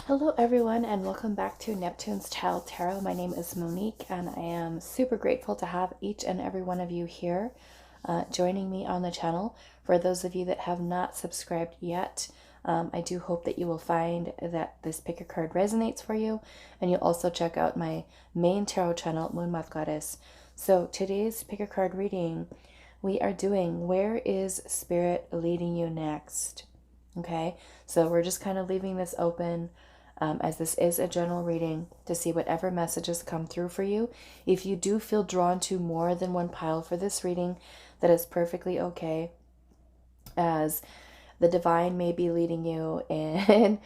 Hello everyone and welcome back to Neptune's Child Tarot. My name is Monique and I am super grateful to have each and every one of you here joining me on the channel. For those of you that have not subscribed yet, I do hope that you will find that this pick a card resonates for you, and you'll also check out my main tarot channel, Moon Moth Goddess. So today's pick a card reading, we are doing Where is Spirit Leading You Next? Okay, so we're just kind of leaving this open as this is a general reading to see whatever messages come through for you. If you do feel drawn to more than one pile for this reading, that is perfectly okay, as the divine may be leading you in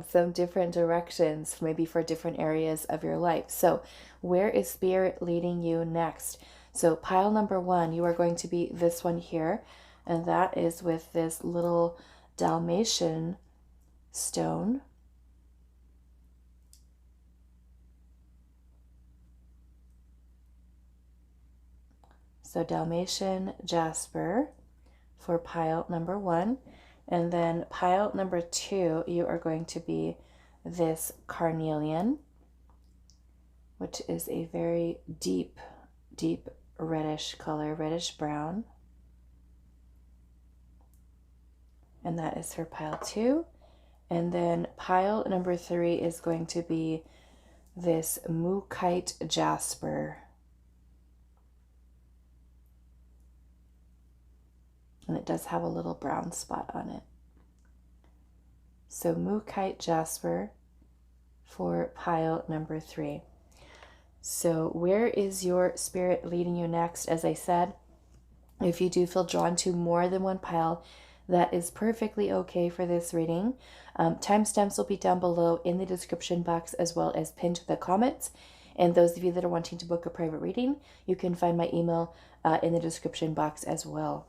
some different directions, maybe for different areas of your life. So where is Spirit leading you next? So pile number one, you are going to be this one here, and that is with this little Dalmatian stone. So Dalmatian jasper for pile number one. And then pile number two, you are going to be this carnelian, which is a very deep, deep reddish color, reddish brown. And that is for pile two. And then pile number three is going to be this mookaite jasper. And it does have a little brown spot on it. So mookaite jasper for pile number three. So where is your spirit leading you next? As I said, if you do feel drawn to more than one pile, that is perfectly okay for this reading. Timestamps will be down below in the description box, as well as pinned to the comments. And those of you that are wanting to book a private reading, you can find my email in the description box as well.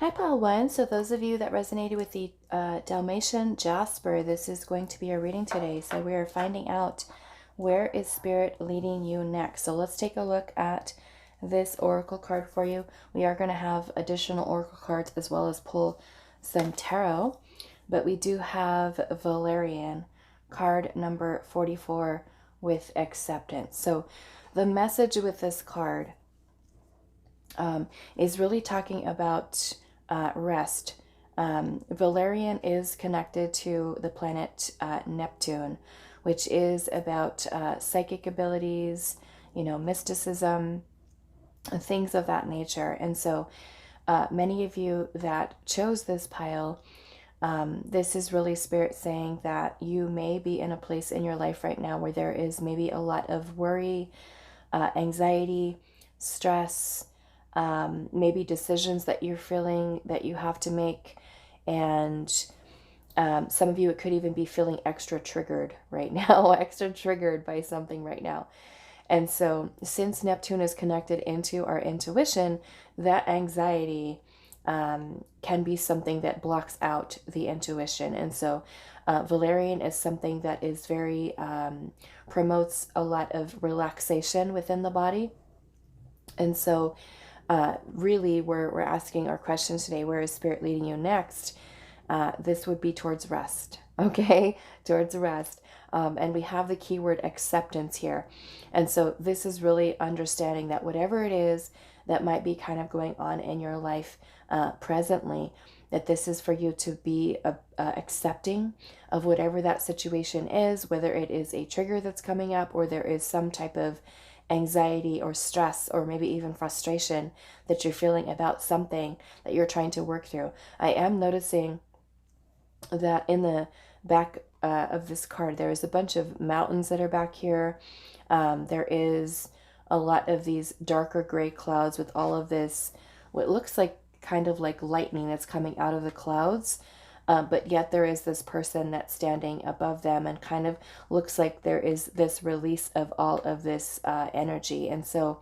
Hi, pile one. So those of you that resonated with the Dalmatian jasper, this is going to be our reading today. So we are finding out where is Spirit leading you next. So let's take a look at this oracle card for you. We are going to have additional oracle cards as well as pull some tarot, but we do have Valerian, card number 44, with acceptance. So the message with this card is really talking about rest. Valerian is connected to the planet Neptune, which is about psychic abilities, mysticism, things of that nature. And so many of you that chose this pile, this is really Spirit saying that you may be in a place in your life right now where there is maybe a lot of worry, anxiety, stress, maybe decisions that you're feeling that you have to make. And some of you, it could even be feeling extra triggered right now, extra triggered by something right now. And so since Neptune is connected into our intuition, that anxiety can be something that blocks out the intuition. And so Valerian is something that is very, promotes a lot of relaxation within the body. And so really we're asking our question today, where is Spirit leading you next? This would be towards rest, okay? Towards rest. And we have the keyword acceptance here. And so this is really understanding that whatever it is that might be kind of going on in your life presently, that this is for you to be accepting of whatever that situation is, whether it is a trigger that's coming up or there is some type of anxiety or stress or maybe even frustration that you're feeling about something that you're trying to work through. I am noticing that in the back of this card, there is a bunch of mountains that are back here. There is a lot of these darker gray clouds with all of this, what looks like kind of like lightning that's coming out of the clouds. But yet there is this person that's standing above them and kind of looks like there is this release of all of this energy. And so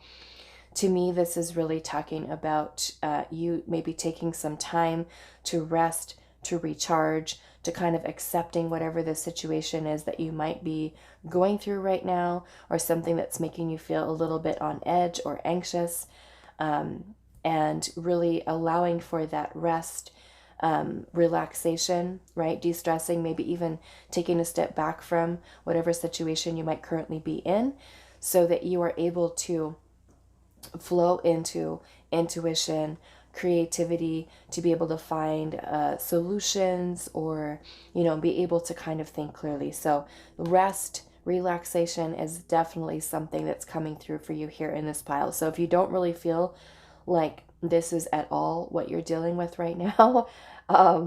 to me, this is really talking about you maybe taking some time to rest, to recharge, to kind of accepting whatever the situation is that you might be going through right now, or something that's making you feel a little bit on edge or anxious, and really allowing for that rest, relaxation, right? De-stressing, maybe even taking a step back from whatever situation you might currently be in, so that you are able to flow into intuition, creativity, to be able to find solutions, or, you know, be able to kind of think clearly. So rest, relaxation is definitely something that's coming through for you here in this pile. So if you don't really feel like this is at all what you're dealing with right now,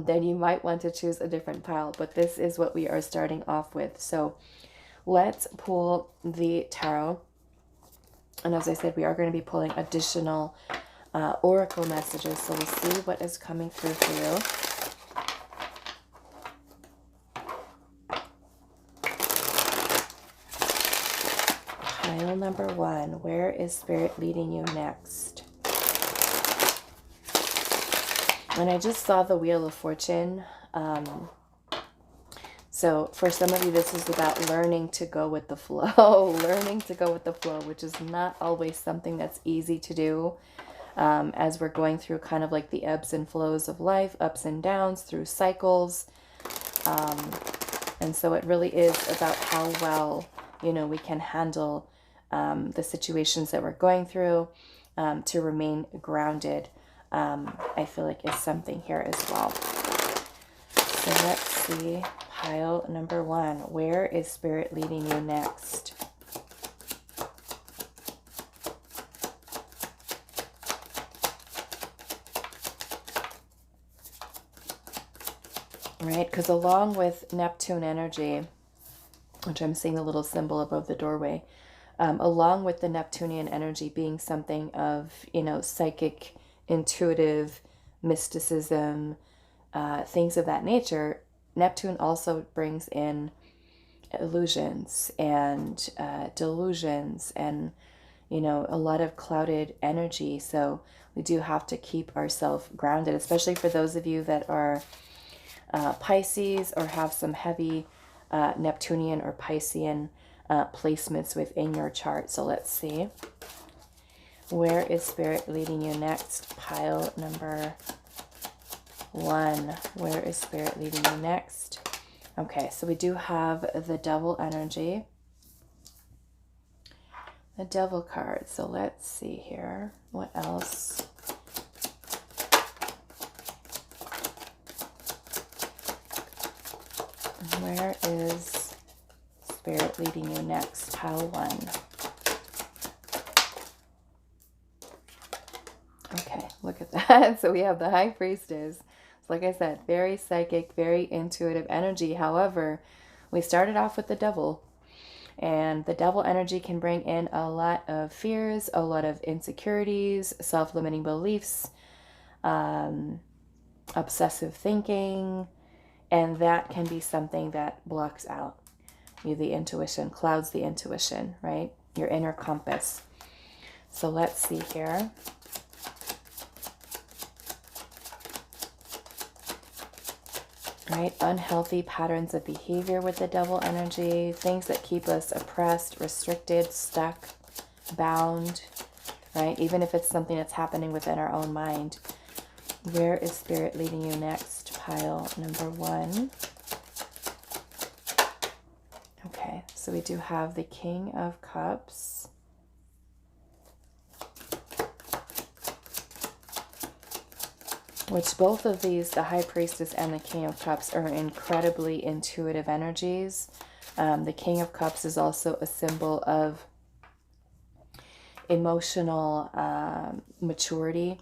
then you might want to choose a different pile. But this is what we are starting off with. So let's pull the tarot. And as I said, we are going to be pulling additional oracle messages. So we'll see what is coming through for you. Pile number 1. Where is Spirit leading you next? And I just saw the Wheel of Fortune. So for some of you, this is about learning to go with the flow, learning to go with the flow, which is not always something that's easy to do, as we're going through kind of like the ebbs and flows of life, ups and downs, through cycles. And so it really is about how well, you know, we can handle the situations that we're going through, to remain grounded. I feel like is something here as well. So let's see. Pile number 1. Where is Spirit leading you next? Right? Because along with Neptune energy, which I'm seeing the little symbol above the doorway, along with the Neptunian energy being something of, you know, psychic, intuitive, mysticism, things of that nature, Neptune also brings in illusions and delusions and, you know, a lot of clouded energy. So we do have to keep ourselves grounded, especially for those of you that are Pisces or have some heavy Neptunian or Piscean placements within your chart. So let's see. Where is Spirit leading you next? Pile number 1. Where is Spirit leading you next? Okay, so we do have the Devil energy. The Devil card. So let's see here. What else? Where is Spirit leading you next? Pile 1. Okay, look at that. So we have the High Priestess. So like I said, very psychic, very intuitive energy. However, we started off with the Devil. And the Devil energy can bring in a lot of fears, a lot of insecurities, self-limiting beliefs, obsessive thinking. And that can be something that blocks out you, the intuition, clouds the intuition, right? Your inner compass. So let's see here. Right? Unhealthy patterns of behavior with the Devil energy, things that keep us oppressed, restricted, stuck, bound, right? Even if it's something that's happening within our own mind. Where is Spirit leading you next? Pile number 1. Okay, so we do have the King of Cups. Which both of these, the High Priestess and the King of Cups, are incredibly intuitive energies. The King of Cups is also a symbol of emotional maturity,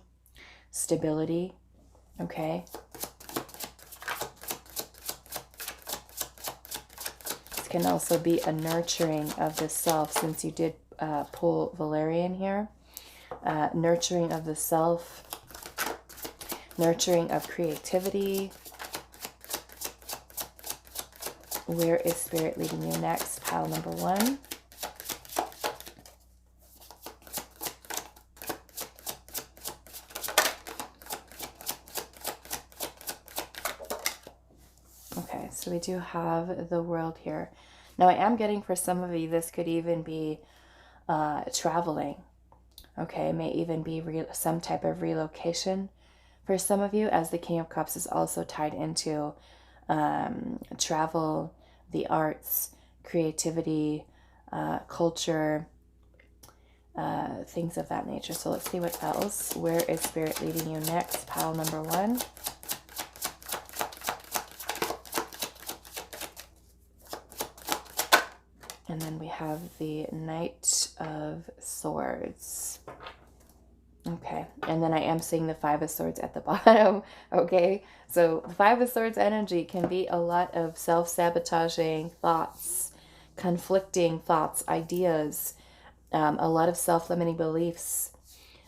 stability, okay? This can also be a nurturing of the self, since you did pull Valerian here. Nurturing of the self, nurturing of creativity. Where is Spirit leading you next? Pile number 1. Okay, so we do have the World here. Now I am getting, for some of you, this could even be traveling. Okay, it may even be some type of relocation For some of you, as the King of Cups is also tied into travel, the arts, creativity, culture, things of that nature. So let's see what else. Where is Spirit leading you next? Pile number 1. And then we have the Knight of Swords. Okay, and then I am seeing the Five of Swords at the bottom. Okay, so the Five of Swords energy can be a lot of self-sabotaging thoughts, conflicting thoughts, ideas, a lot of self-limiting beliefs,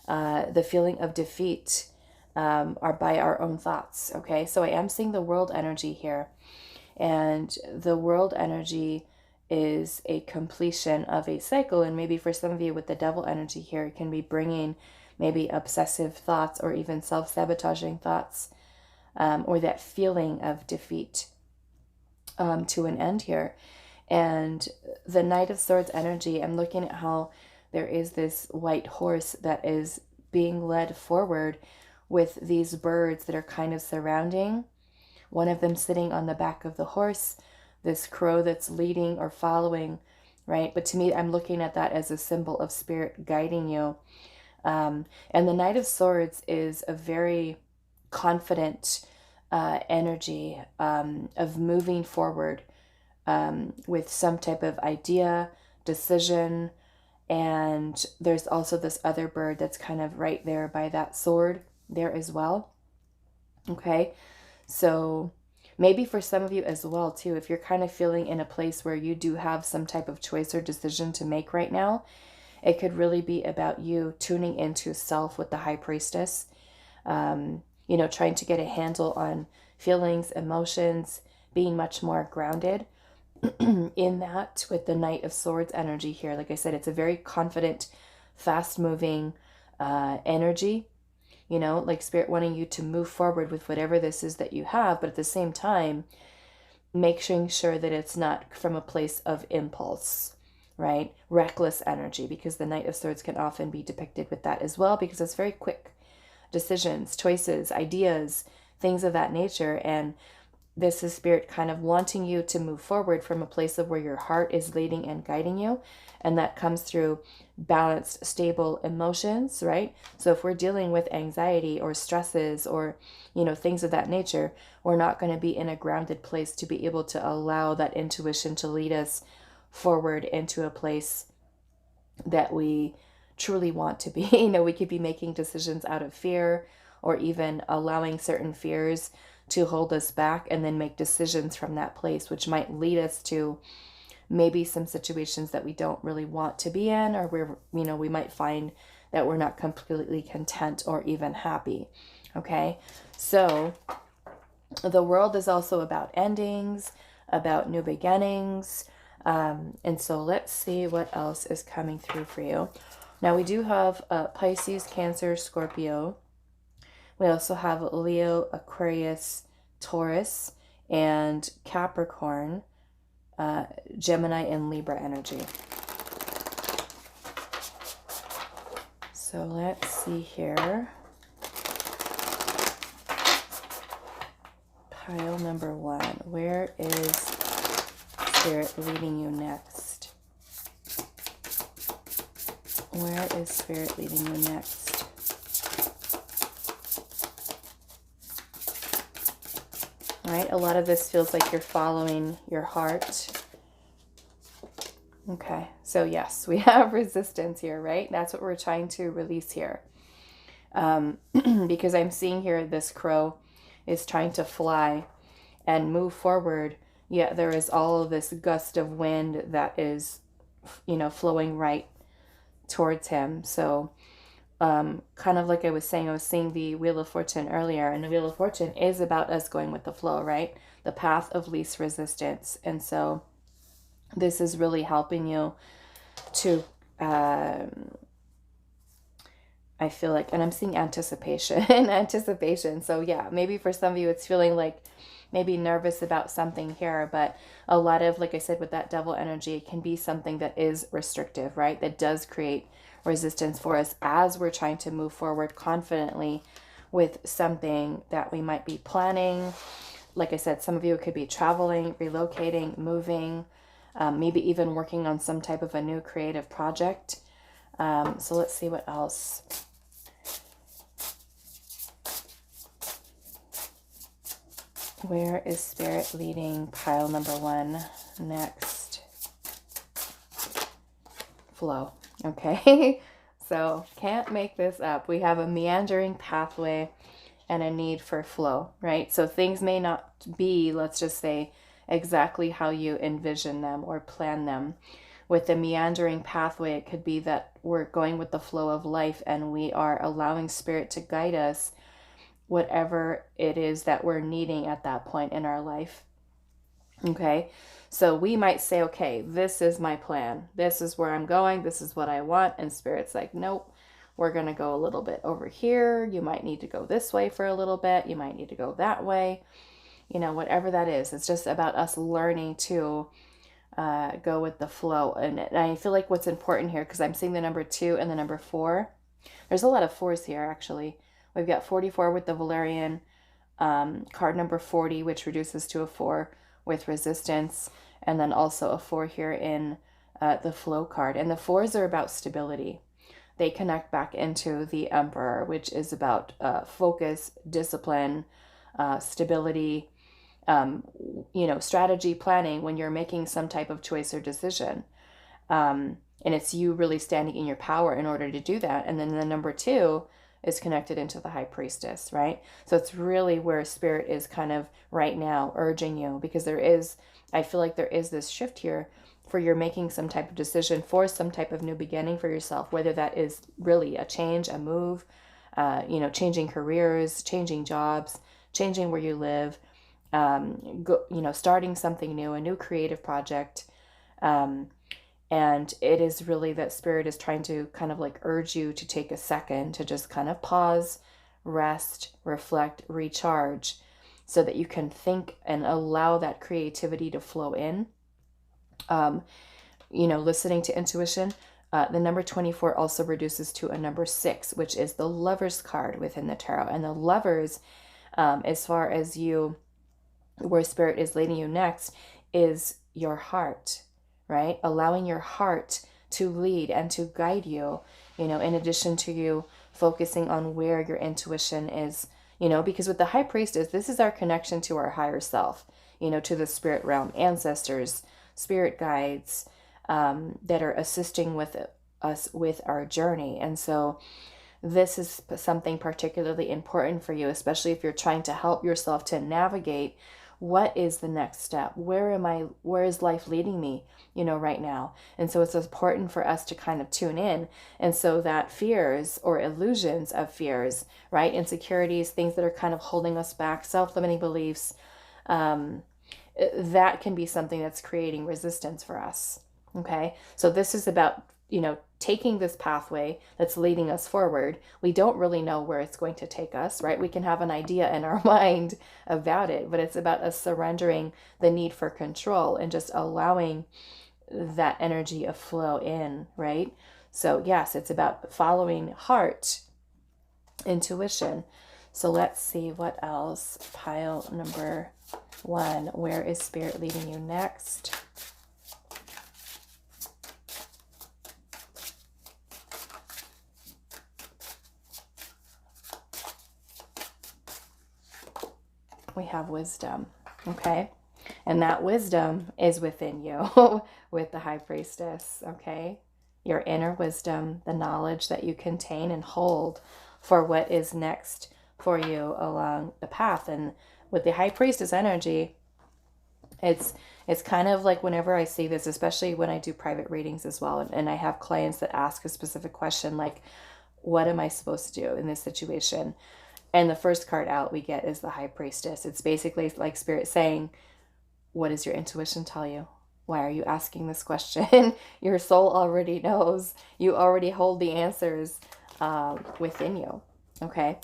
the feeling of defeat are by our own thoughts. Okay, so I am seeing the world energy here, and the world energy is a completion of a cycle. And maybe for some of you with the devil energy here, it can be bringing maybe obsessive thoughts or even self-sabotaging thoughts, or that feeling of defeat to an end here. And the Knight of Swords energy, I'm looking at how there is this white horse that is being led forward with these birds that are kind of surrounding. One of them sitting on the back of the horse, this crow that's leading or following, right? But to me, I'm looking at that as a symbol of spirit guiding you. And the Knight of Swords is a very confident energy of moving forward with some type of idea, decision. And there's also this other bird that's kind of right there by that sword there as well. Okay, so maybe for some of you as well too, if you're kind of feeling in a place where you do have some type of choice or decision to make right now, it could really be about you tuning into self with the High Priestess, you know, trying to get a handle on feelings, emotions, being much more grounded in that with the Knight of Swords energy here. Like I said, it's a very confident, fast-moving energy, you know, like Spirit wanting you to move forward with whatever this is that you have, but at the same time, making sure that it's not from a place of impulse, right? Reckless energy, because the Knight of Swords can often be depicted with that as well, because it's very quick decisions, choices, ideas, things of that nature. And this is Spirit kind of wanting you to move forward from a place of where your heart is leading and guiding you. And that comes through balanced, stable emotions, right? So if we're dealing with anxiety or stresses or, you know, things of that nature, we're not going to be in a grounded place to be able to allow that intuition to lead us forward into a place that we truly want to be. You know, we could be making decisions out of fear, or even allowing certain fears to hold us back, and then make decisions from that place, which might lead us to maybe some situations that we don't really want to be in, or where, you know, we might find that we're not completely content or even happy. Okay, so the world is also about endings, about new beginnings. And so let's see what else is coming through for you. Now we do have Pisces, Cancer, Scorpio. We also have Leo, Aquarius, Taurus, and Capricorn, Gemini, and Libra energy. So let's see here. Pile number 1. Where is Spirit leading you next? Where is Spirit leading you next? All right, a lot of this feels like you're following your heart. Okay, so yes, we have resistance here, right? That's what we're trying to release here. Because I'm seeing here this crow is trying to fly and move forward, yet there is all of this gust of wind that is, you know, flowing right towards him. So kind of like I was saying, I was seeing the Wheel of Fortune earlier, and the Wheel of Fortune is about us going with the flow, right? The path of least resistance. And so this is really helping you to, I feel like, and I'm seeing anticipation. So yeah, maybe for some of you, it's feeling like maybe nervous about something here, but a lot of, like I said, with that devil energy, it can be something that is restrictive, right? That does create resistance for us as we're trying to move forward confidently with something that we might be planning. Like I said, some of you could be traveling, relocating, moving, maybe even working on some type of a new creative project. So let's see what else. Where is Spirit leading pile number 1 next? Flow. Okay. So can't make this up. We have a meandering pathway and a need for flow, right? So things may not be, let's just say, exactly how you envision them or plan them. With the meandering pathway, it could be that we're going with the flow of life and we are allowing Spirit to guide us, whatever it is that we're needing at that point in our life. Okay, so we might say, okay, this is my plan. This is where I'm going. This is what I want. And Spirit's like, nope, we're going to go a little bit over here. You might need to go this way for a little bit. You might need to go that way. You know, whatever that is. It's just about us learning to go with the flow. And I feel like what's important here, because I'm seeing the number 2 and the number 4. There's a lot of 4s here, actually. We've got 44 with the Valerian, card number 40, which reduces to a 4 with resistance, and then also a 4 here in the flow card. And the 4s are about stability. They connect back into the Emperor, which is about focus, discipline, stability, strategy, planning when you're making some type of choice or decision. And it's you really standing in your power in order to do that. And then the number 2 is connected into the High Priestess, right? So it's really where Spirit is kind of right now urging you, because I feel like there is this shift here for you're making some type of decision for some type of new beginning for yourself, whether that is really a change, a move, changing careers, changing jobs, changing where you live, starting something new, a new creative project. And it is really that Spirit is trying to kind of like urge you to take a second to just kind of pause, rest, reflect, recharge, so that you can think and allow that creativity to flow in. Listening to intuition. The number 24 also reduces to a number 6, which is the Lovers card within the tarot. And the Lovers, as far as where Spirit is leading you next, is your heart. Right? Allowing your heart to lead and to guide you, in addition to you focusing on where your intuition is, because with the High Priestess, this is our connection to our higher self, to the spirit realm, ancestors, spirit guides, that are assisting with us with our journey. And so this is something particularly important for you, especially if you're trying to help yourself to navigate what is the next step? Where is life leading me, right now? And so it's important for us to kind of tune in. And so that fears or illusions of fears, right? Insecurities, things that are kind of holding us back, self-limiting beliefs, that can be something that's creating resistance for us. Okay. So this is about, taking this pathway that's leading us forward. We don't really know where it's going to take us, right? We can have an idea in our mind about it, but it's about us surrendering the need for control and just allowing that energy of flow in, right? So yes, it's about following heart, intuition. So let's see what else. Pile number 1. Where is Spirit leading you next? We have wisdom, okay? And that wisdom is within you with the High Priestess, okay? Your inner wisdom, the knowledge that you contain and hold for what is next for you along the path. And with the High Priestess energy, it's kind of like whenever I see this, especially when I do private readings as well, and I have clients that ask a specific question like, what am I supposed to do in this situation? And the first card out we get is the High Priestess. It's basically like Spirit saying, what does your intuition tell you? Why are you asking this question? Your soul already knows. You already hold the answers within you. Okay,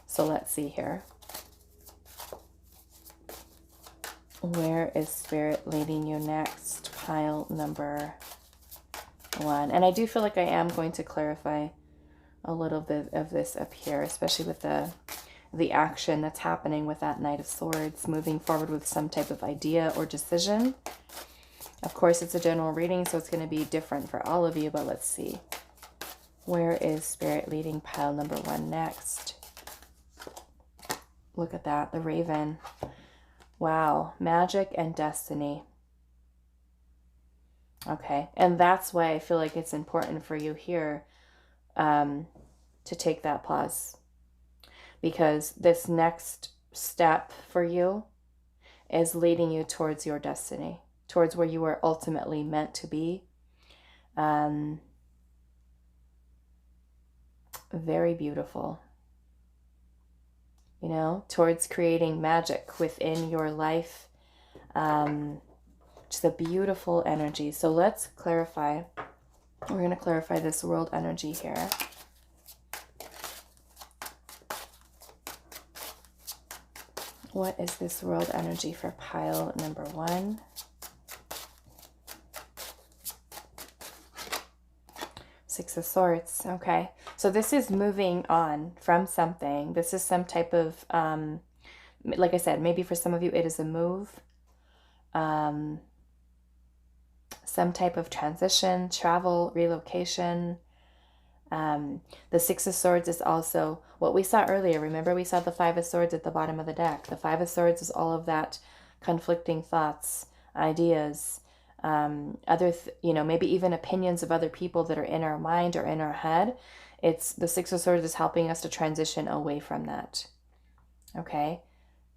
so let's see here. Where is Spirit leading you next? Pile number 1. And I do feel like I am going to clarify a little bit of this up here, especially with the action that's happening with that Knight of Swords, moving forward with some type of idea or decision. Of course, it's a general reading, so it's going to be different for all of you, but let's see. Where is Spirit leading pile number 1 next? Look at that, the Raven. Wow, magic and destiny. Okay, and that's why I feel like it's important for you here to take that pause. Because this next step for you is leading you towards your destiny, towards where you are ultimately meant to be. Very beautiful. You know, towards creating magic within your life. Just a beautiful energy. So let's clarify. We're going to clarify this world energy here. What is this world energy for pile number 1? Six of Swords. Okay. So this is moving on from something. This is some type of, like I said, maybe for some of you it is a move. Some type of transition, travel, relocation. The Six of Swords is also what we saw earlier. Remember, we saw the Five of Swords at the bottom of the deck. The Five of Swords is all of that conflicting thoughts, ideas, maybe even opinions of other people that are in our mind or in our head. It's the Six of Swords is helping us to transition away from that. Okay,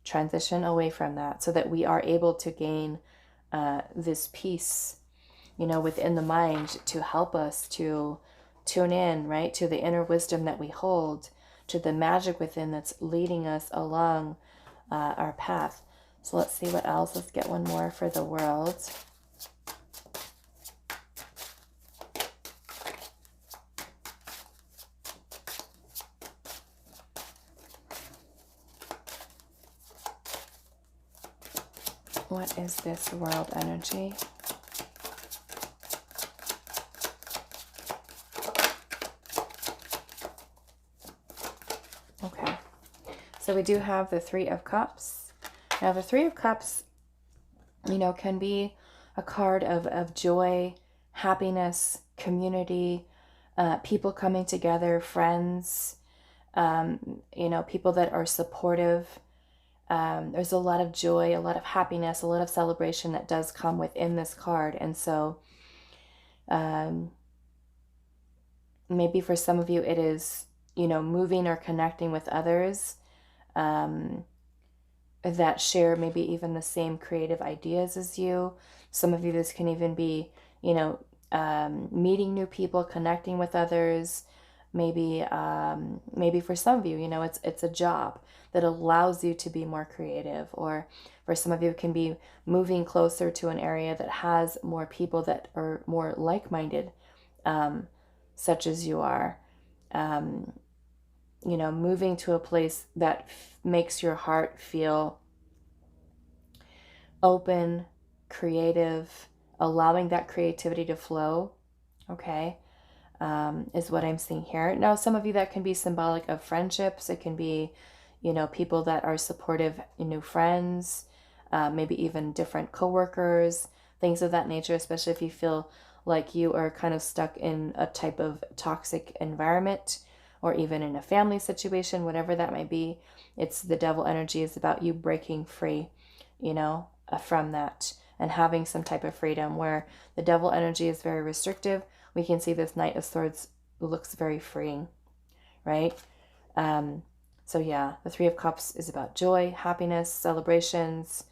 transition away from that so that we are able to gain this peace, within the mind to help us to tune in, right, to the inner wisdom that we hold, to the magic within that's leading us along our path. So let's see what else. Let's get one more for the world. What is this world energy? Okay, so we do have the Three of Cups. Now the Three of Cups, can be a card of joy, happiness, community, people coming together, friends, people that are supportive. There's a lot of joy, a lot of happiness, a lot of celebration that does come within this card. And so maybe for some of you it is, moving or connecting with others that share maybe even the same creative ideas as you. Some of you, this can even be, meeting new people, connecting with others. Maybe for some of you, it's a job that allows you to be more creative, or for some of you, it can be moving closer to an area that has more people that are more like-minded, such as you are. Moving to a place that makes your heart feel open, creative, allowing that creativity to flow. Okay. Is what I'm seeing here. Now, some of you, that can be symbolic of friendships. It can be, people that are supportive, new friends, maybe even different coworkers, things of that nature, especially if you feel like you are kind of stuck in a type of toxic environment, or even in a family situation, whatever that might be. It's the devil energy is about you breaking free, from that and having some type of freedom, where the devil energy is very restrictive. We can see this Knight of Swords looks very freeing, right? So yeah, the Three of Cups is about joy, happiness, celebrations,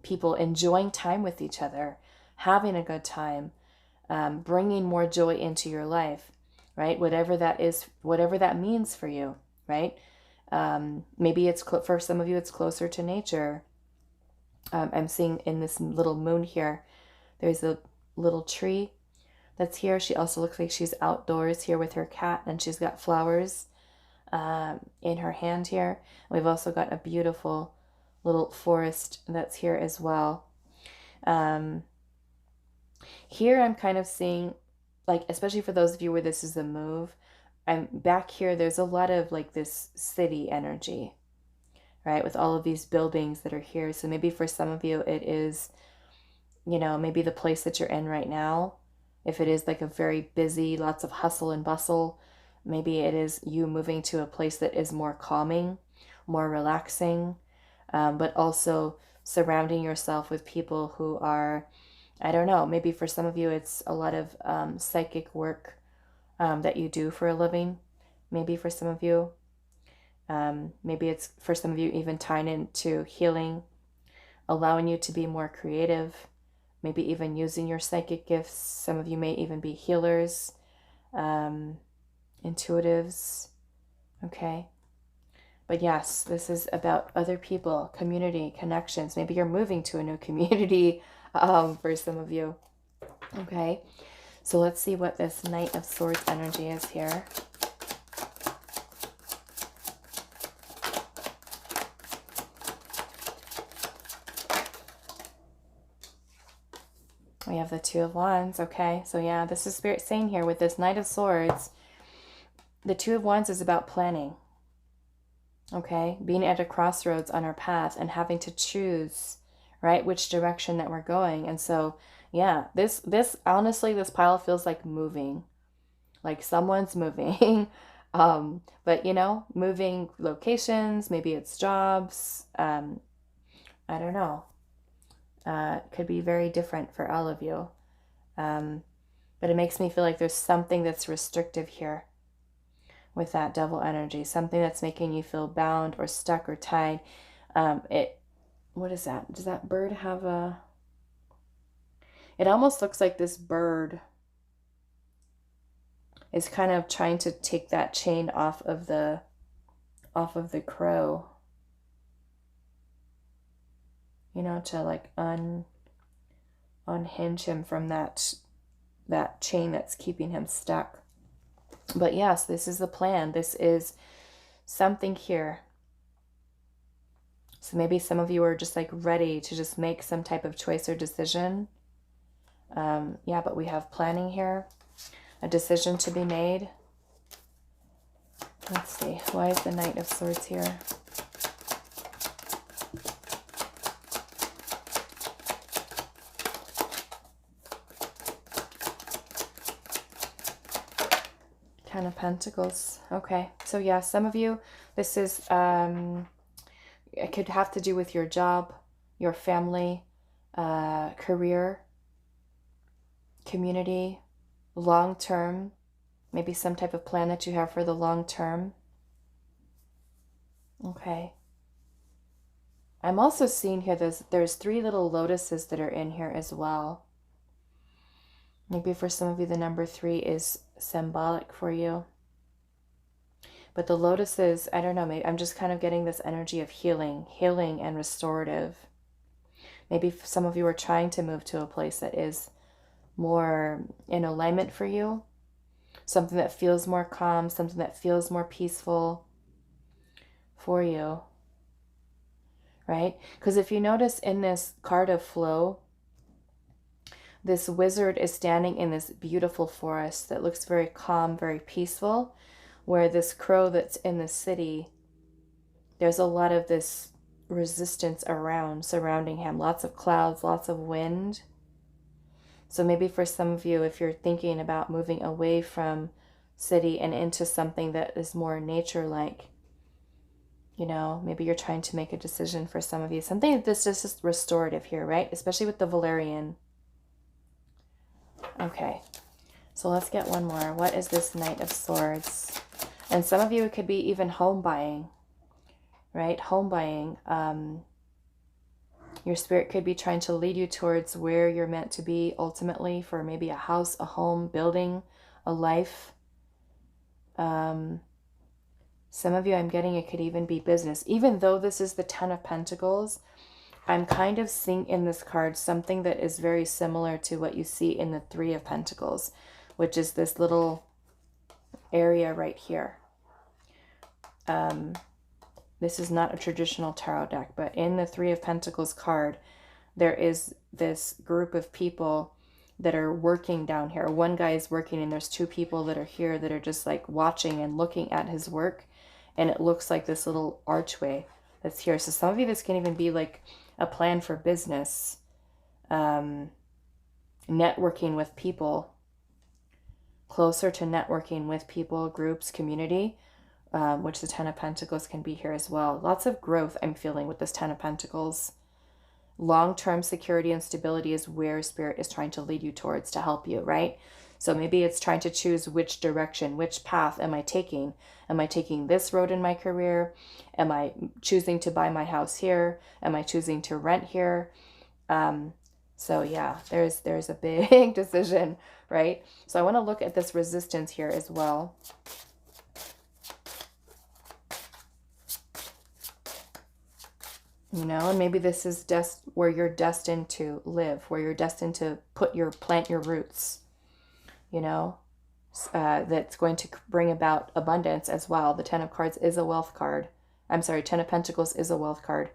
people enjoying time with each other, having a good time, bringing more joy into your life, right? Whatever that is, whatever that means for you, right? Maybe it's, for some of you, it's closer to nature. I'm seeing in this little moon here, there's a little tree that's here. She also looks like she's outdoors here with her cat, and she's got flowers in her hand here. We've also got a beautiful little forest that's here as well. Here I'm kind of seeing, like, especially for those of you where this is a move, I'm back here, there's a lot of like this city energy, right? With all of these buildings that are here. So maybe for some of you, it is, you know, maybe the place that you're in right now. If it is like a very busy, lots of hustle and bustle, maybe it is you moving to a place that is more calming, more relaxing, but also surrounding yourself with people who are, I don't know, maybe for some of you, it's a lot of psychic work that you do for a living. Maybe for some of you, maybe it's for some of you even tying into healing, allowing you to be more creative, maybe even using your psychic gifts. Some of you may even be healers, intuitives, okay? But yes, this is about other people, community, connections. Maybe you're moving to a new community for some of you, okay? So let's see what this Knight of Swords energy is here. We have the Two of Wands, okay? So yeah, this is Spirit saying here with this Knight of Swords, the Two of Wands is about planning, okay? Being at a crossroads on our path and having to choose, right, which direction that we're going. And so, yeah, this honestly, this pile feels like moving, like someone's moving. But you know, moving locations, maybe it's jobs, I don't know. Could be very different for all of you. But it makes me feel like there's something that's restrictive here with that Devil energy, something that's making you feel bound or stuck or tied. What is that? Does that bird have a... It almost looks like this bird is kind of trying to take that chain off of the crow. You know, to like unhinge him from that chain that's keeping him stuck. But yes, this is the plan. This is something here. So maybe some of you are just like ready to just make some type of choice or decision. Yeah, but we have planning here, a decision to be made. Let's see, why is the Knight of Swords here? Ten of Pentacles. Okay, so yeah, some of you, this is, it could have to do with your job, your family, career, community, long term, maybe some type of plan that you have for the long term. Okay. I'm also seeing here there's three little lotuses that are in here as well. Maybe for some of you the number 3 is symbolic for you. But the lotuses, I don't know, maybe I'm just kind of getting this energy of healing and restorative. Maybe some of you are trying to move to a place that is more in alignment for you. Something that feels more calm, something that feels more peaceful for you. Right? Because if you notice in this card of flow, this wizard is standing in this beautiful forest that looks very calm, very peaceful, where this crow that's in the city, there's a lot of this resistance surrounding him, lots of clouds, lots of wind. So maybe for some of you, if you're thinking about moving away from city and into something that is more nature-like, you know, maybe you're trying to make a decision for some of you. Something that's just restorative here, right? Especially with the Valerian. Okay, so let's get one more. What is this Knight of Swords? And some of you, it could be even home buying, right? Home buying. Your spirit could be trying to lead you towards where you're meant to be ultimately, for maybe a house, a home, building, a life. Some of you, I'm getting, it could even be business. Even though this is the Ten of Pentacles, I'm kind of seeing in this card something that is very similar to what you see in the Three of Pentacles, which is this little area right here. This is not a traditional tarot deck, but in the Three of Pentacles card, there is this group of people that are working down here. One guy is working and there's two people that are here that are just like watching and looking at his work. And it looks like this little archway that's here. So some of you, this can even be like a plan for business, networking with people, closer to networking with people, groups, community, which the Ten of Pentacles can be here as well. Lots of growth I'm feeling with this Ten of Pentacles. Long-term security and stability is where Spirit is trying to lead you towards to help you, right? So maybe it's trying to choose which direction, which path am I taking? Am I taking this road in my career? Am I choosing to buy my house here? Am I choosing to rent here? So yeah, there's a big decision, right? So I want to look at this resistance here as well. You know, and maybe this is where you're destined to live, where you're destined to plant your roots, you know, that's going to bring about abundance as well. The Ten of Cards is a wealth card. I'm sorry, Ten of Pentacles is a wealth card.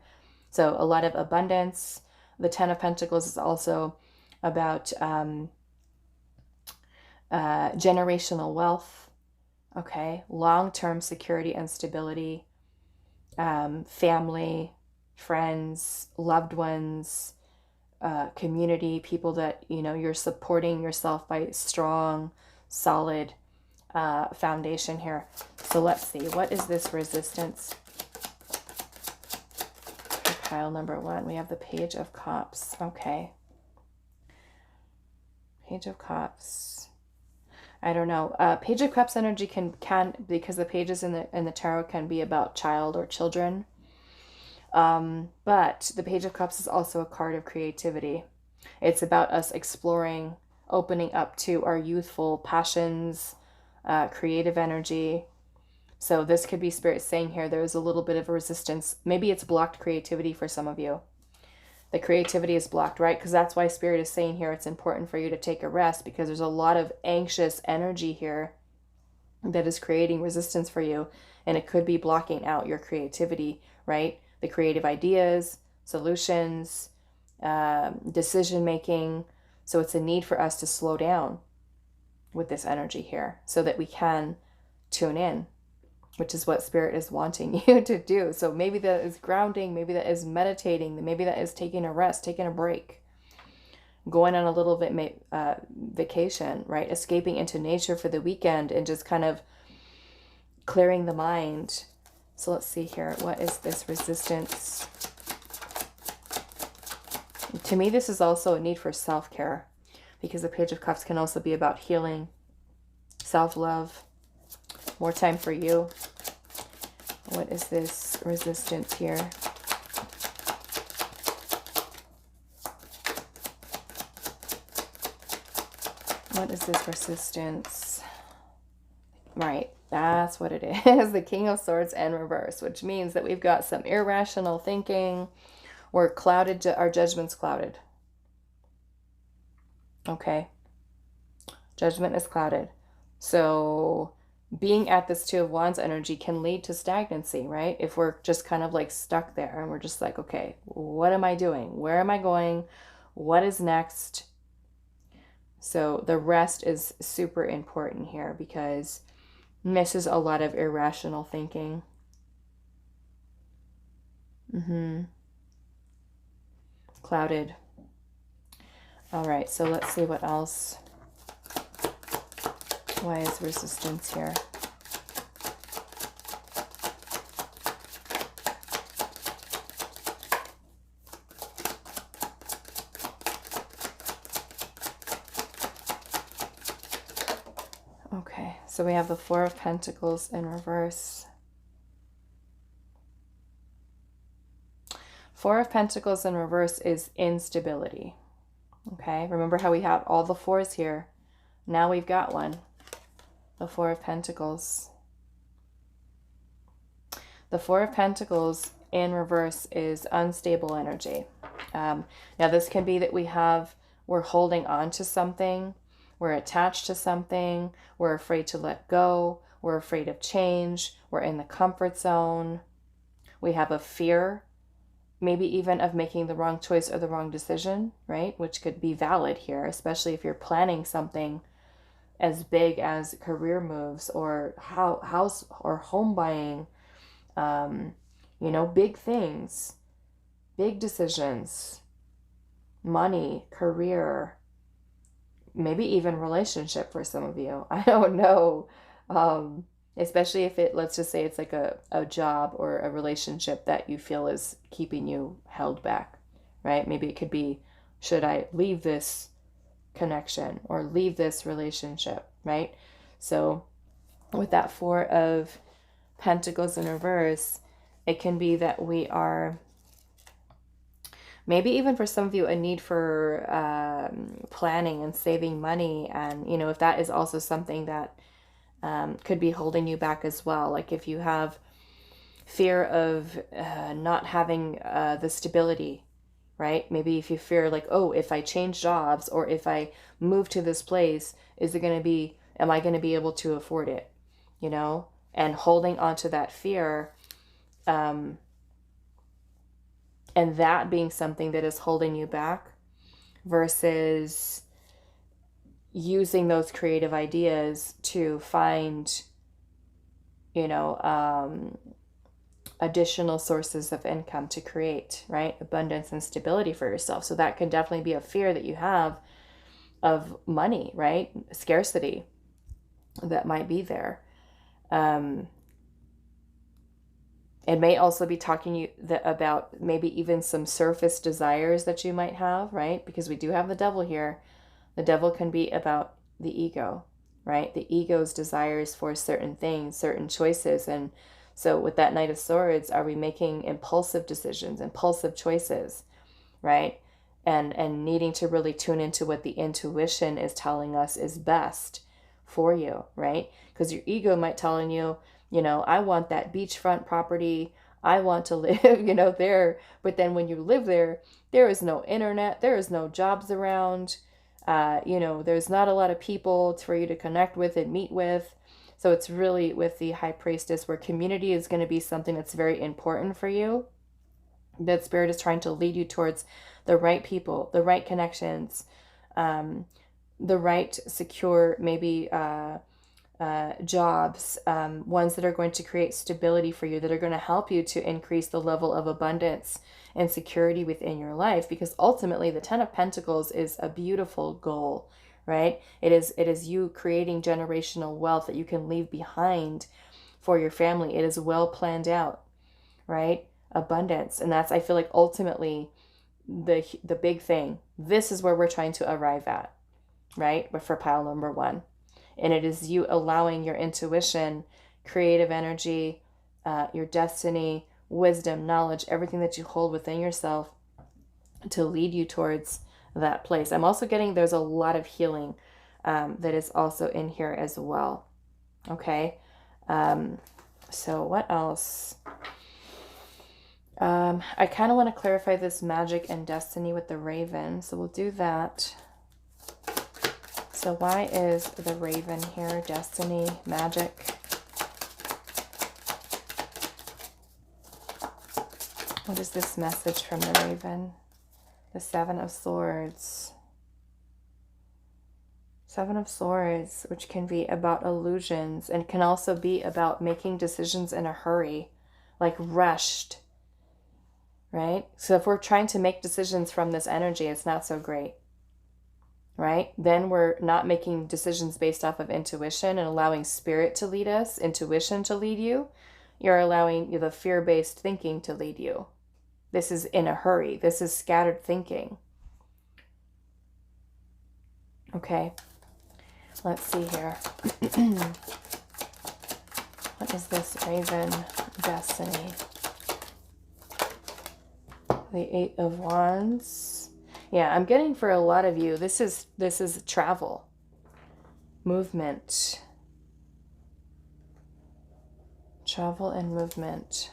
So a lot of abundance. The Ten of Pentacles is also about generational wealth, okay, long-term security and stability, family, friends, loved ones, community, people that, you know, you're supporting yourself by strong, solid foundation here. So let's see, what is this resistance? Pile number 1, we have the Page of Cups. Okay. Page of Cups. I don't know. Page of Cups energy can because the pages in the tarot can be about child or children. But the Page of Cups is also a card of creativity. It's about us exploring, opening up to our youthful passions, creative energy. So this could be Spirit saying here, there's a little bit of a resistance. Maybe it's blocked creativity for some of you. The creativity is blocked, right? Because that's why Spirit is saying here it's important for you to take a rest, because there's a lot of anxious energy here that is creating resistance for you. And it could be blocking out your creativity, right? The creative ideas, solutions, decision-making. So it's a need for us to slow down with this energy here so that we can tune in, which is what Spirit is wanting you to do. So maybe that is grounding, maybe that is meditating, maybe that is taking a rest, taking a break, going on a little bit vacation, right? Escaping into nature for the weekend and just kind of clearing the mind. So let's see here. What is this resistance? To me, this is also a need for self-care, because the Page of Cups can also be about healing, self-love, more time for you. What is this resistance here? What is this resistance? Right, that's what it is. The King of Swords in reverse, which means that we've got some irrational thinking. We're clouded, our judgment's clouded. Okay. Judgment is clouded. So being at this Two of Wands energy can lead to stagnancy, right? If we're just kind of like stuck there and we're just like, okay, what am I doing? Where am I going? What is next? So the rest is super important here, because misses a lot of irrational thinking. Clouded. All right, so let's see what else. Why is resistance here? Okay, so we have the Four of Pentacles in reverse. Four of Pentacles in reverse is instability. Okay, remember how we had all the fours here? Now we've got one. The Four of Pentacles. The Four of Pentacles in reverse is unstable energy. Now this can be that we're holding on to something, we're attached to something, we're afraid to let go, we're afraid of change, we're in the comfort zone, we have a fear maybe even of making the wrong choice or the wrong decision, right? Which could be valid here, especially if you're planning something as big as career moves or house or home buying, you know, big things, big decisions, money, career, maybe even relationship for some of you. I don't know. Especially if it, let's just say it's like a job or a relationship that you feel is keeping you held back, right? Maybe it could be, should I leave this connection or leave this relationship, right? So with that Four of Pentacles in reverse, it can be that we are, maybe even for some of you, a need for planning and saving money. And, you know, if that is also something that could be holding you back as well. Like if you have fear of not having the stability, right? Maybe if you fear like, oh, if I change jobs or if I move to this place, is it going to be, am I going to be able to afford it? You know, and holding on to that fear, and that being something that is holding you back versus using those creative ideas to find, you know, additional sources of income to create, right? Abundance and stability for yourself. So that can definitely be a fear that you have of money, right? Scarcity that might be there. It may also be talking about maybe even some surface desires that you might have, right? Because we do have the devil here. The devil can be about the ego, right? The ego's desires for certain things, certain choices. And so with that Knight of Swords, are we making impulsive decisions, impulsive choices, right? And needing to really tune into what the intuition is telling us is best for you, right? Because your ego might telling you, you know, I want that beachfront property. I want to live, you know, there. But then when you live there, there is no internet. There is no jobs around. You know, there's not a lot of people for you to connect with and meet with. So it's really with the High Priestess where community is going to be something that's very important for you. That Spirit is trying to lead you towards the right people, the right connections, the right secure, maybe jobs, ones that are going to create stability for you, that are going to help you to increase the level of abundance and security within your life. Because ultimately the Ten of Pentacles is a beautiful goal, right? It is you creating generational wealth that you can leave behind for your family. It is well planned out, right? Abundance. And that's, I feel like, ultimately the big thing. This is where we're trying to arrive at, right? But for pile number one. And it is you allowing your intuition, creative energy, your destiny, wisdom, knowledge, everything that you hold within yourself to lead you towards that place. I'm also getting there's a lot of healing that is also in here as well. Okay. So what else? I kind of want to clarify this magic and destiny with the Raven. So we'll do that. So why is the Raven here? Destiny, magic. What is this message from the Raven? The Seven of Swords. Seven of Swords, which can be about illusions and can also be about making decisions in a hurry, like rushed, right? So if we're trying to make decisions from this energy, it's not so great. Right? Then we're not making decisions based off of intuition and allowing spirit to lead us, intuition to lead you. You're allowing the fear-based thinking to lead you. This is in a hurry. This is scattered thinking. Okay. Let's see here. What is this Raven destiny? The Eight of Wands. Yeah, I'm getting for a lot of you, this is travel, movement, travel and movement,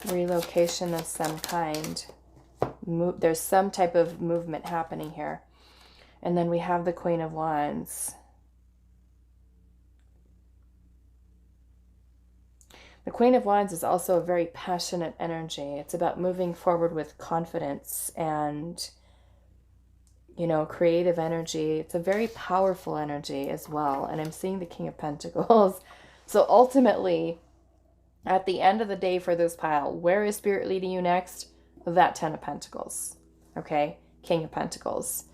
relocation of some kind. There's some type of movement happening here. And then we have the Queen of Wands. The Queen of Wands is also a very passionate energy. It's about moving forward with confidence and, you know, creative energy. It's a very powerful energy as well. And I'm seeing the King of Pentacles. So ultimately, at the end of the day for this pile, where is Spirit leading you next? That Ten of Pentacles. Okay? King of Pentacles.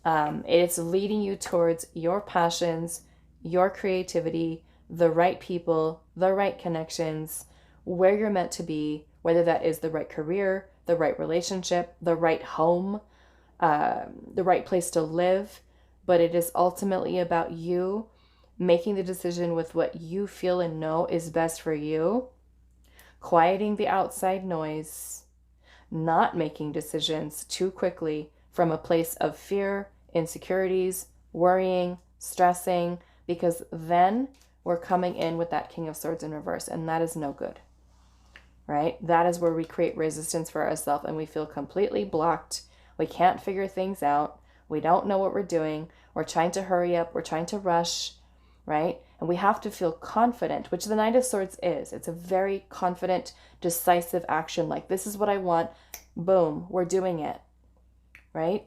It's leading you towards your passions, your creativity, the right people, the right connections, where you're meant to be, whether that is the right career, the right relationship, the right home, the right place to live. But it is ultimately about you making the decision with what you feel and know is best for you, quieting the outside noise, not making decisions too quickly from a place of fear, insecurities, worrying, stressing, because then we're coming in with that King of Swords in reverse, and that is no good, right? That is where we create resistance for ourselves and we feel completely blocked. We can't figure things out. We don't know what we're doing. We're trying to hurry up. We're trying to rush, right? And we have to feel confident, which the Knight of Swords is. It's a very confident, decisive action. Like, this is what I want. Boom, we're doing it, right?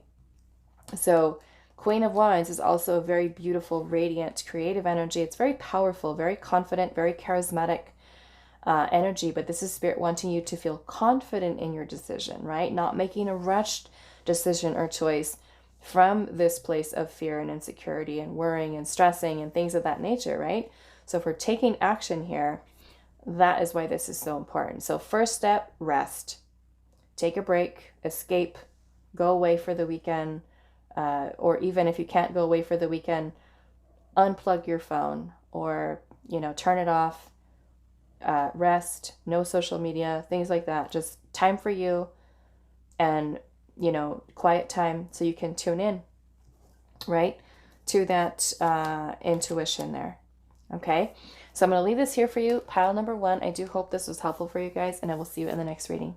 So Queen of Wands is also a very beautiful, radiant, creative energy. It's very powerful, very confident, very charismatic energy. But this is Spirit wanting you to feel confident in your decision, right? Not making a rushed decision or choice from this place of fear and insecurity and worrying and stressing and things of that nature, right? So if we're taking action here, that is why this is so important. So first step, rest. Take a break, escape, go away for the weekend, or even if you can't go away for the weekend, unplug your phone or, you know, turn it off, rest, no social media, things like that. Just time for you and, you know, quiet time so you can tune in, right, to that intuition there. Okay, so I'm going to leave this here for you, pile number 1. I do hope this was helpful for you guys, and I will see you in the next reading.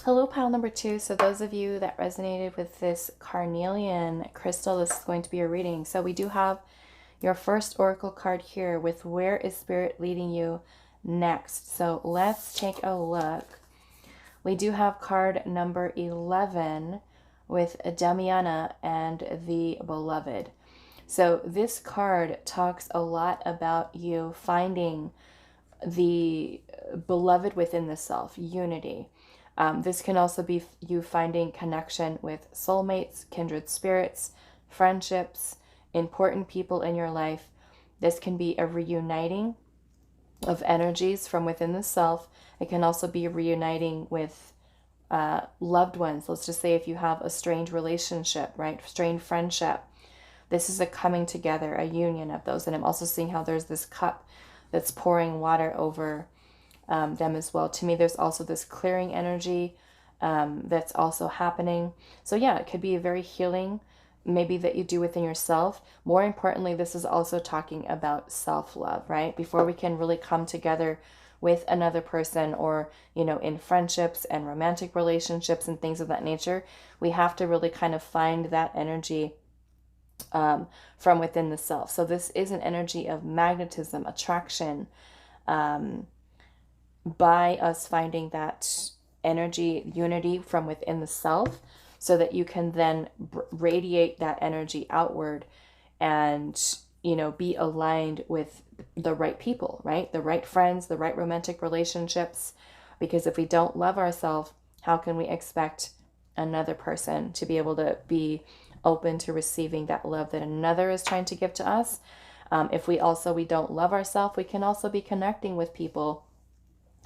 Hello, pile number 2. So those of you that resonated with this carnelian crystal, this is going to be a reading. So we do have your first oracle card here with where is Spirit leading you next. So let's take a look. We do have card number 11 with Damiana and the Beloved. So this card talks a lot about you finding the beloved within the self, unity. This can also be you finding connection with soulmates, kindred spirits, friendships, important people in your life. This can be a reuniting of energies from within the self. It can also be reuniting with loved ones. Let's just say if you have a strained relationship, right? Strained friendship. This is a coming together, a union of those. And I'm also seeing how there's this cup that's pouring water over them as well. To me, there's also this clearing energy that's also happening. So yeah, it could be a very healing, maybe that you do within yourself. More importantly, this is also talking about self-love, right? Before we can really come together with another person or, you know, in friendships and romantic relationships and things of that nature, we have to really kind of find that energy from within the self. So this is an energy of magnetism, attraction, by us finding that energy, unity from within the self, so that you can then radiate that energy outward and, you know, be aligned with the right people, right? The right friends, the right romantic relationships. Because if we don't love ourselves, how can we expect another person to be able to be open to receiving that love that another is trying to give to us? If we don't love ourselves, we can also be connecting with people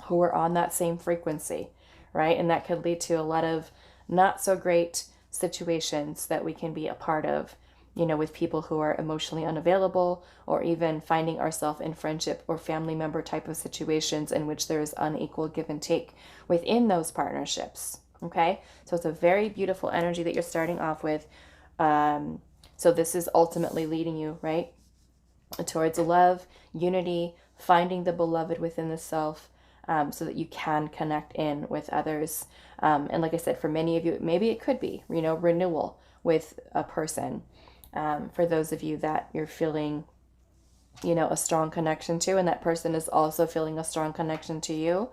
who are on that same frequency, right? And that could lead to a lot of not so great situations that we can be a part of, you know, with people who are emotionally unavailable, or even finding ourselves in friendship or family member type of situations in which there is unequal give and take within those partnerships. Okay, so it's a very beautiful energy that you're starting off with. So this is ultimately leading you, right, towards love, unity, finding the beloved within the self, so that you can connect in with others. And like I said, for many of you, maybe it could be, you know, renewal with a person. For those of you that you're feeling you know, a strong connection to, and that person is also feeling a strong connection to you.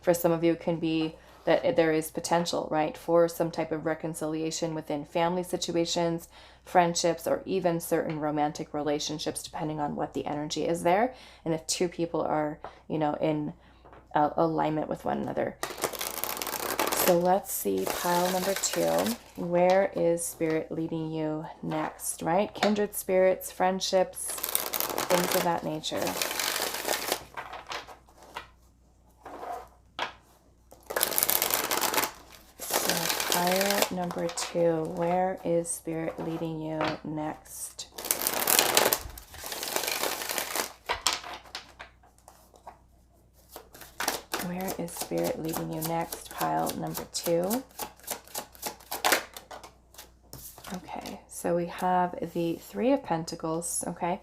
For some of you, it can be that there is potential, right, for some type of reconciliation within family situations, friendships, or even certain romantic relationships, depending on what the energy is there, and if two people are, you know, in alignment with one another. So let's see, pile number 2. Where is Spirit leading you next, right? Kindred spirits, friendships, things of that nature. So pile number 2, where is Spirit leading you next? Where is Spirit leading you next? Pile number 2. Okay, so we have the Three of Pentacles, okay?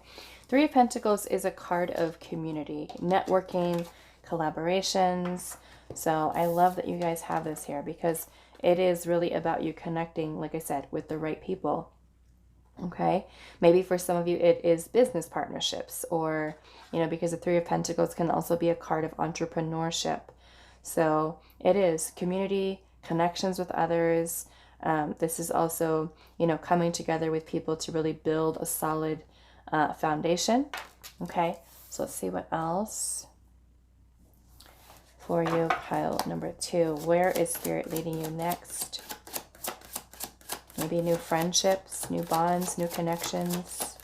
Three of Pentacles is a card of community, networking, collaborations. So I love that you guys have this here because it is really about you connecting, like I said, with the right people. Okay, maybe for some of you it is business partnerships, or, you know, because the Three of Pentacles can also be a card of entrepreneurship. So it is community, connections with others. This is also, you know, coming together with people to really build a solid foundation. Okay, so let's see what else for you. Pile number 2, where is Spirit leading you next? Maybe new friendships, new bonds, new connections.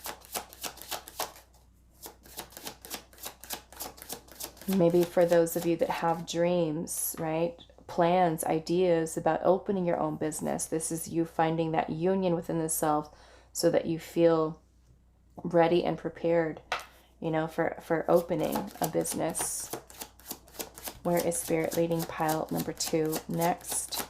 Maybe for those of you that have dreams, right? Plans, ideas about opening your own business. This is you finding that union within the self so that you feel ready and prepared, you know, for opening a business. Where is Spirit leading pile number 2 next?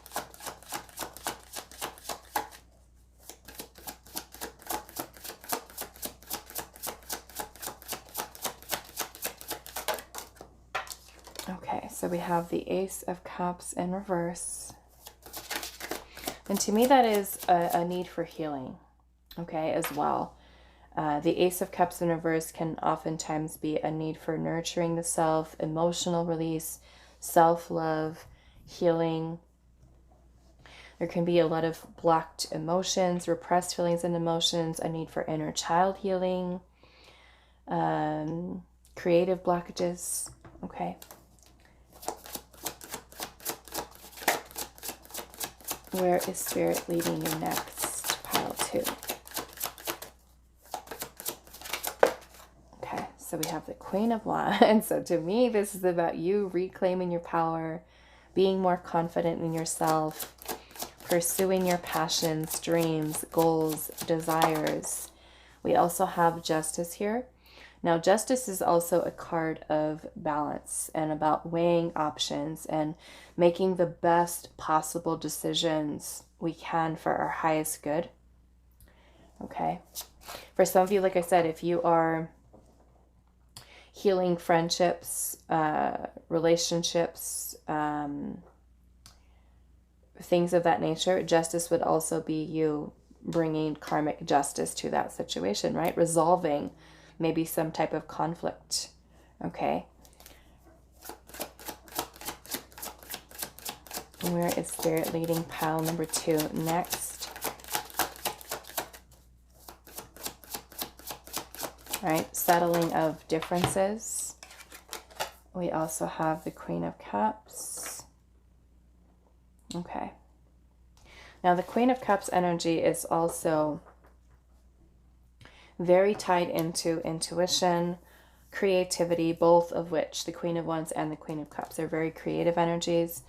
Okay, so we have the Ace of Cups in reverse. And to me, that is a need for healing, okay, as well. The Ace of Cups in reverse can oftentimes be a need for nurturing the self, emotional release, self-love, healing. There can be a lot of blocked emotions, repressed feelings and emotions, a need for inner child healing, creative blockages, okay. Where is Spirit leading you next? Pile 2. Okay, so we have the Queen of Wands. So to me, this is about you reclaiming your power, being more confident in yourself, pursuing your passions, dreams, goals, desires. We also have Justice here. Now, Justice is also a card of balance and about weighing options and making the best possible decisions we can for our highest good. Okay. For some of you, like I said, if you are healing friendships, relationships, things of that nature, Justice would also be you bringing karmic justice to that situation, right? Resolving maybe some type of conflict, okay? Where is Spirit leading pile number 2 next? All right, settling of differences. We also have the Queen of Cups. Okay. Now the Queen of Cups energy is also very tied into intuition, creativity, both of which the Queen of Wands and the Queen of Cups are very creative energies.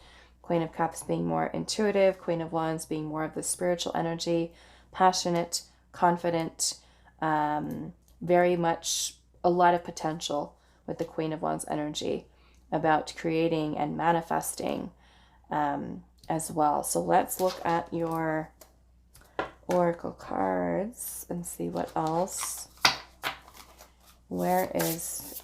Queen of Cups being more intuitive, Queen of Wands being more of the spiritual energy, passionate, confident, very much a lot of potential with the Queen of Wands energy about creating and manifesting as well. So let's look at your oracle cards and see what else. Where is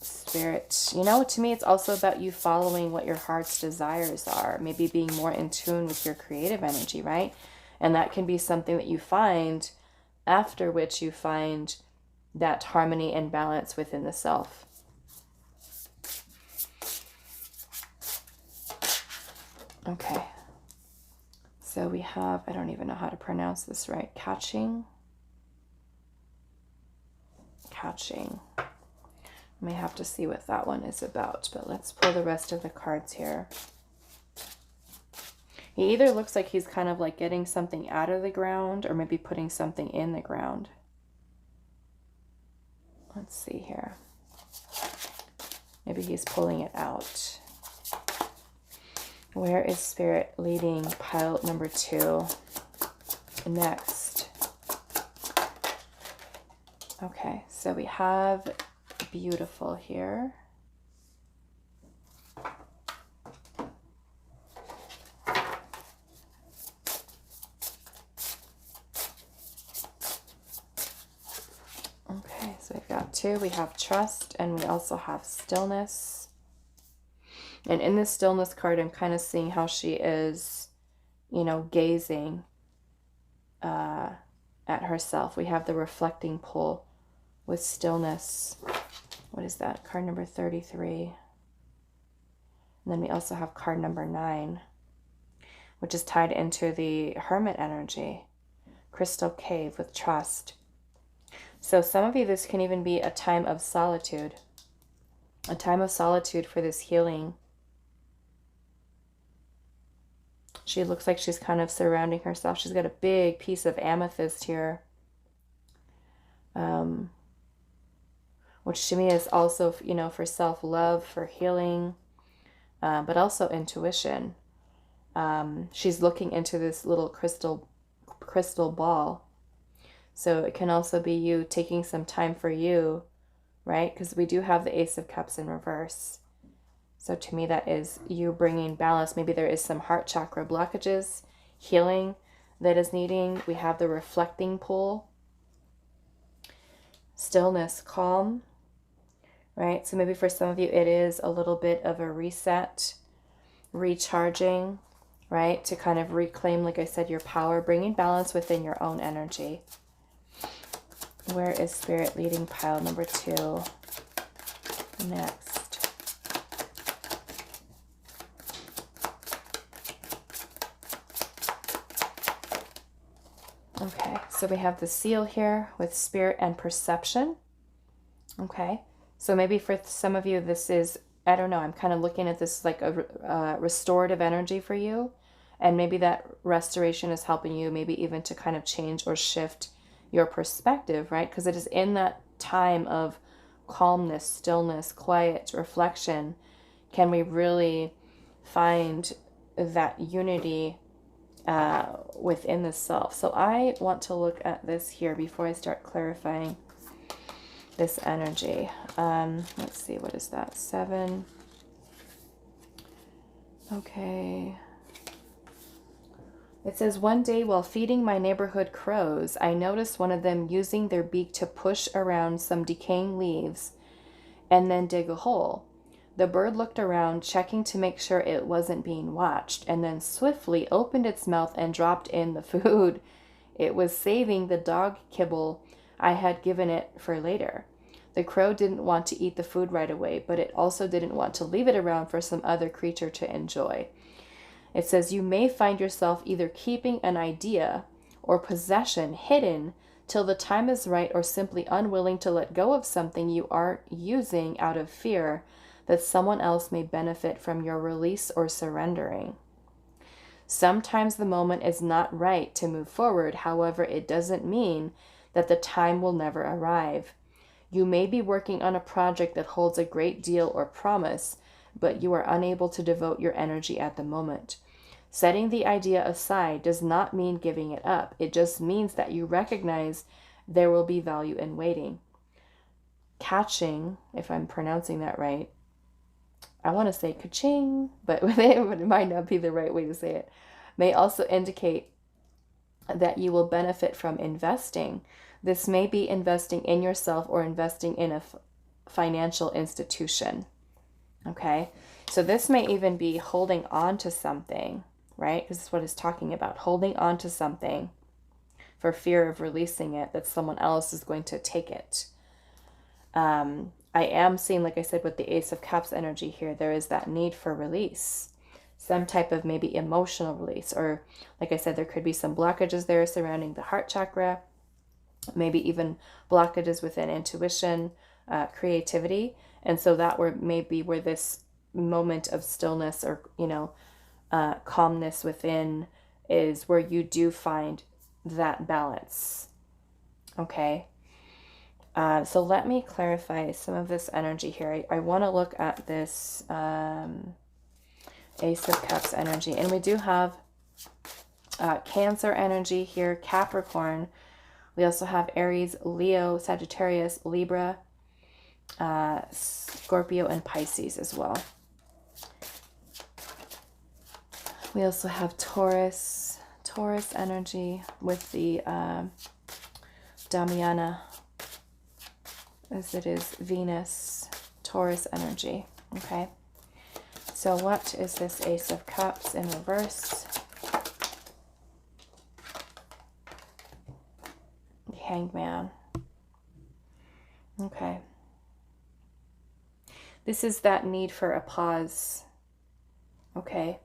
Spirit? You know, to me, it's also about you following what your heart's desires are, maybe being more in tune with your creative energy, right? And that can be something that you find after which you find that harmony and balance within the self. Okay. So we have, I don't even know how to pronounce this right. Catching. I may have to see what that one is about, but let's pull the rest of the cards here. He either looks like he's kind of like getting something out of the ground or maybe putting something in the ground. Let's see here. Maybe he's pulling it out. Where is Spirit leading pile number 2 next? Okay, so we have beautiful here. Okay, so we've got 2. We have trust and we also have stillness. And in this stillness card, I'm kind of seeing how she is, you know, gazing at herself. We have the reflecting pull with stillness. What is that? Card number 33. And then we also have card number 9, which is tied into the hermit energy. Crystal cave with trust. So some of you, this can even be a time of solitude. A time of solitude for this healing. She looks like she's kind of surrounding herself. She's got a big piece of amethyst here. Which to me is also, you know, for self-love, for healing, but also intuition. She's looking into this little crystal ball. So it can also be you taking some time for you, right? Because we do have the Ace of Cups in reverse. So to me, that is you bringing balance. Maybe there is some heart chakra blockages, healing that is needing. We have the reflecting pull, stillness, calm, right? So maybe for some of you, it is a little bit of a reset, recharging, right? To kind of reclaim, like I said, your power, bringing balance within your own energy. Where is Spirit leading pile number 2 next? Okay, so we have the seal here with spirit and perception. Okay, so maybe for some of you, this is, I don't know, I'm kind of looking at this like a restorative energy for you. And maybe that restoration is helping you maybe even to kind of change or shift your perspective, right? Because it is in that time of calmness, stillness, quiet, reflection, can we really find that unity within the self. So I want to look at this here before I start clarifying this energy. Let's see, what is that? 7. Okay. It says, one day while feeding my neighborhood crows, I noticed one of them using their beak to push around some decaying leaves and then dig a hole. The bird looked around, checking to make sure it wasn't being watched, and then swiftly opened its mouth and dropped in the food. It was saving the dog kibble I had given it for later. The crow didn't want to eat the food right away, but it also didn't want to leave it around for some other creature to enjoy. It says, you may find yourself either keeping an idea or possession hidden till the time is right, or simply unwilling to let go of something you aren't using out of fear that someone else may benefit from your release or surrendering. Sometimes the moment is not right to move forward. However, it doesn't mean that the time will never arrive. You may be working on a project that holds a great deal or promise, but you are unable to devote your energy at the moment. Setting the idea aside does not mean giving it up. It just means that you recognize there will be value in waiting. Catching, if I'm pronouncing that right, I want to say ka-ching, but it might not be the right way to say it, may also indicate that you will benefit from investing. This may be investing in yourself or investing in a financial institution. Okay, so this may even be holding on to something, right? This is what it's talking about, holding on to something for fear of releasing it, that someone else is going to take it. I am seeing, like I said, with the Ace of Cups energy here, there is that need for release, some type of maybe emotional release, or like I said, there could be some blockages there surrounding the heart chakra, maybe even blockages within intuition, creativity. And so that maybe where this moment of stillness or, calmness within is where you do find that balance. Okay. So let me clarify some of this energy here. I want to look at this Ace of Cups energy. And we do have Cancer energy here, Capricorn. We also have Aries, Leo, Sagittarius, Libra, Scorpio, and Pisces as well. We also have Taurus energy with the Damiana, as it is Venus, Taurus energy. Okay, so what is this Ace of Cups in reverse? The Hangman. Okay, this is that need for a pause. Okay,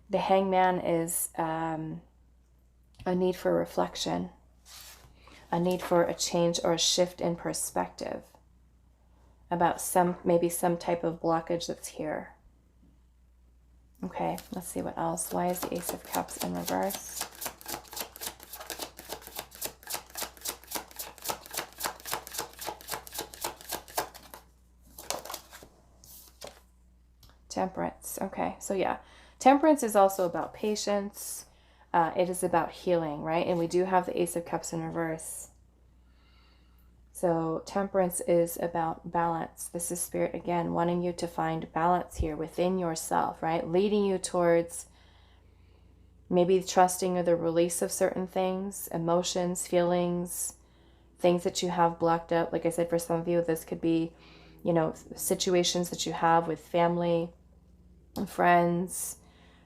the Hangman is a need for reflection, a need for a change or a shift in perspective about maybe some type of blockage that's here. Okay, let's see what else. Why is the Ace of Cups in reverse? Temperance. Okay, so yeah, Temperance is also about patience. It is about healing, right? And we do have the Ace of Cups in reverse. So Temperance is about balance. This is Spirit, again, wanting you to find balance here within yourself, right? Leading you towards maybe trusting or the release of certain things, emotions, feelings, things that you have blocked up. Like I said, for some of you, this could be, situations that you have with family, friends,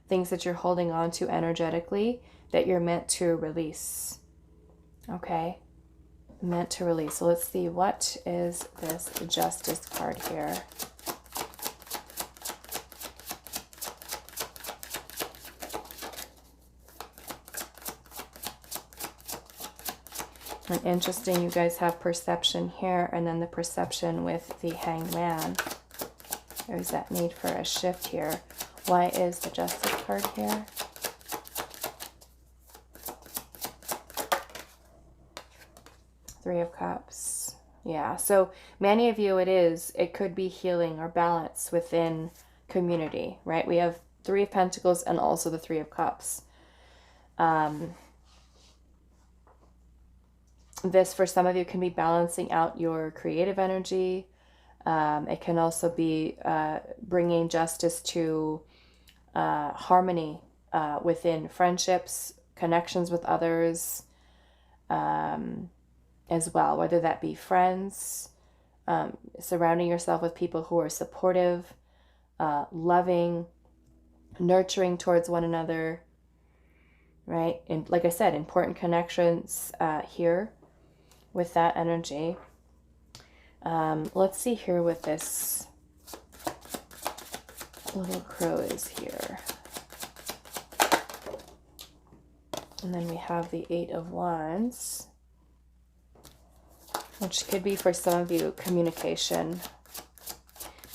things that you're holding on to energetically that you're meant to release. Okay, meant to release. So let's see, what is this Justice card here? And interesting, you guys have perception here, and then the perception with the Hangman. There's that need for a shift here. Why is the Justice card here? Three of Cups. Yeah, so many of you it could be healing or balance within community, right? We have Three of Pentacles and also the Three of Cups. This, for some of you, can be balancing out your creative energy. It can also be bringing justice to harmony within friendships, connections with others as well, whether that be friends, surrounding yourself with people who are supportive, loving, nurturing towards one another, right? And like I said, important connections here with that energy. Let's see here what this little crow is here. And then we have the Eight of Wands, which could be for some of you communication.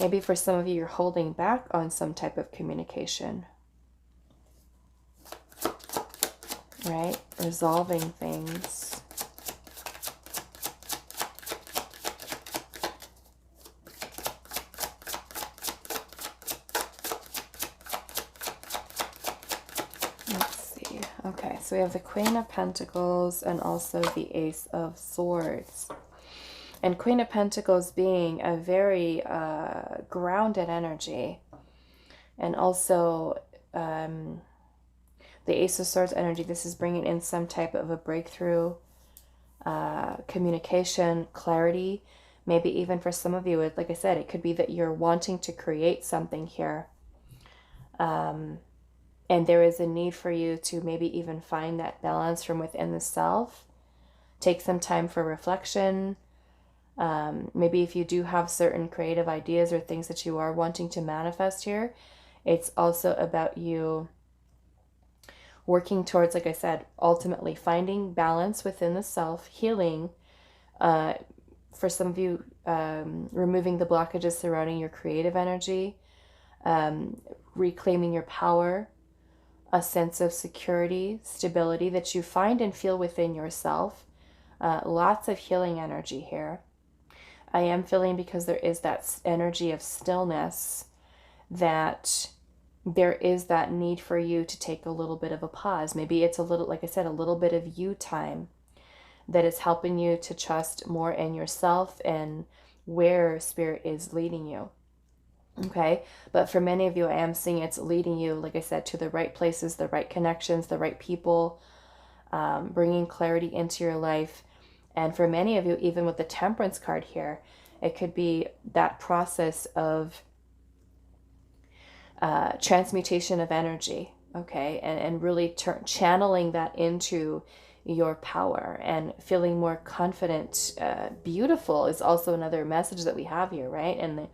Maybe for some of you, you're holding back on some type of communication, right? Resolving things. Okay, so we have the Queen of Pentacles and also the Ace of Swords. And Queen of Pentacles being a very grounded energy. And also the Ace of Swords energy, this is bringing in some type of a breakthrough, communication, clarity. Maybe even for some of you, like I said, it could be that you're wanting to create something here. And there is a need for you to maybe even find that balance from within the self. Take some time for reflection. Maybe if you do have certain creative ideas or things that you are wanting to manifest here, it's also about you working towards, like I said, ultimately finding balance within the self, healing. For some of you, removing the blockages surrounding your creative energy, reclaiming your power, a sense of security, stability that you find and feel within yourself. Lots of healing energy here. I am feeling, because there is that energy of stillness, that there is that need for you to take a little bit of a pause. Maybe it's a little, like I said, a little bit of you time that is helping you to trust more in yourself and where spirit is leading you. Okay, but for many of you, I am seeing it's leading you, like I said, to the right places, the right connections, the right people, bringing clarity into your life. And for many of you, even with the Temperance card here, it could be that process of transmutation of energy, okay, and really channeling that into your power and feeling more confident. Beautiful is also another message that we have here, right? And the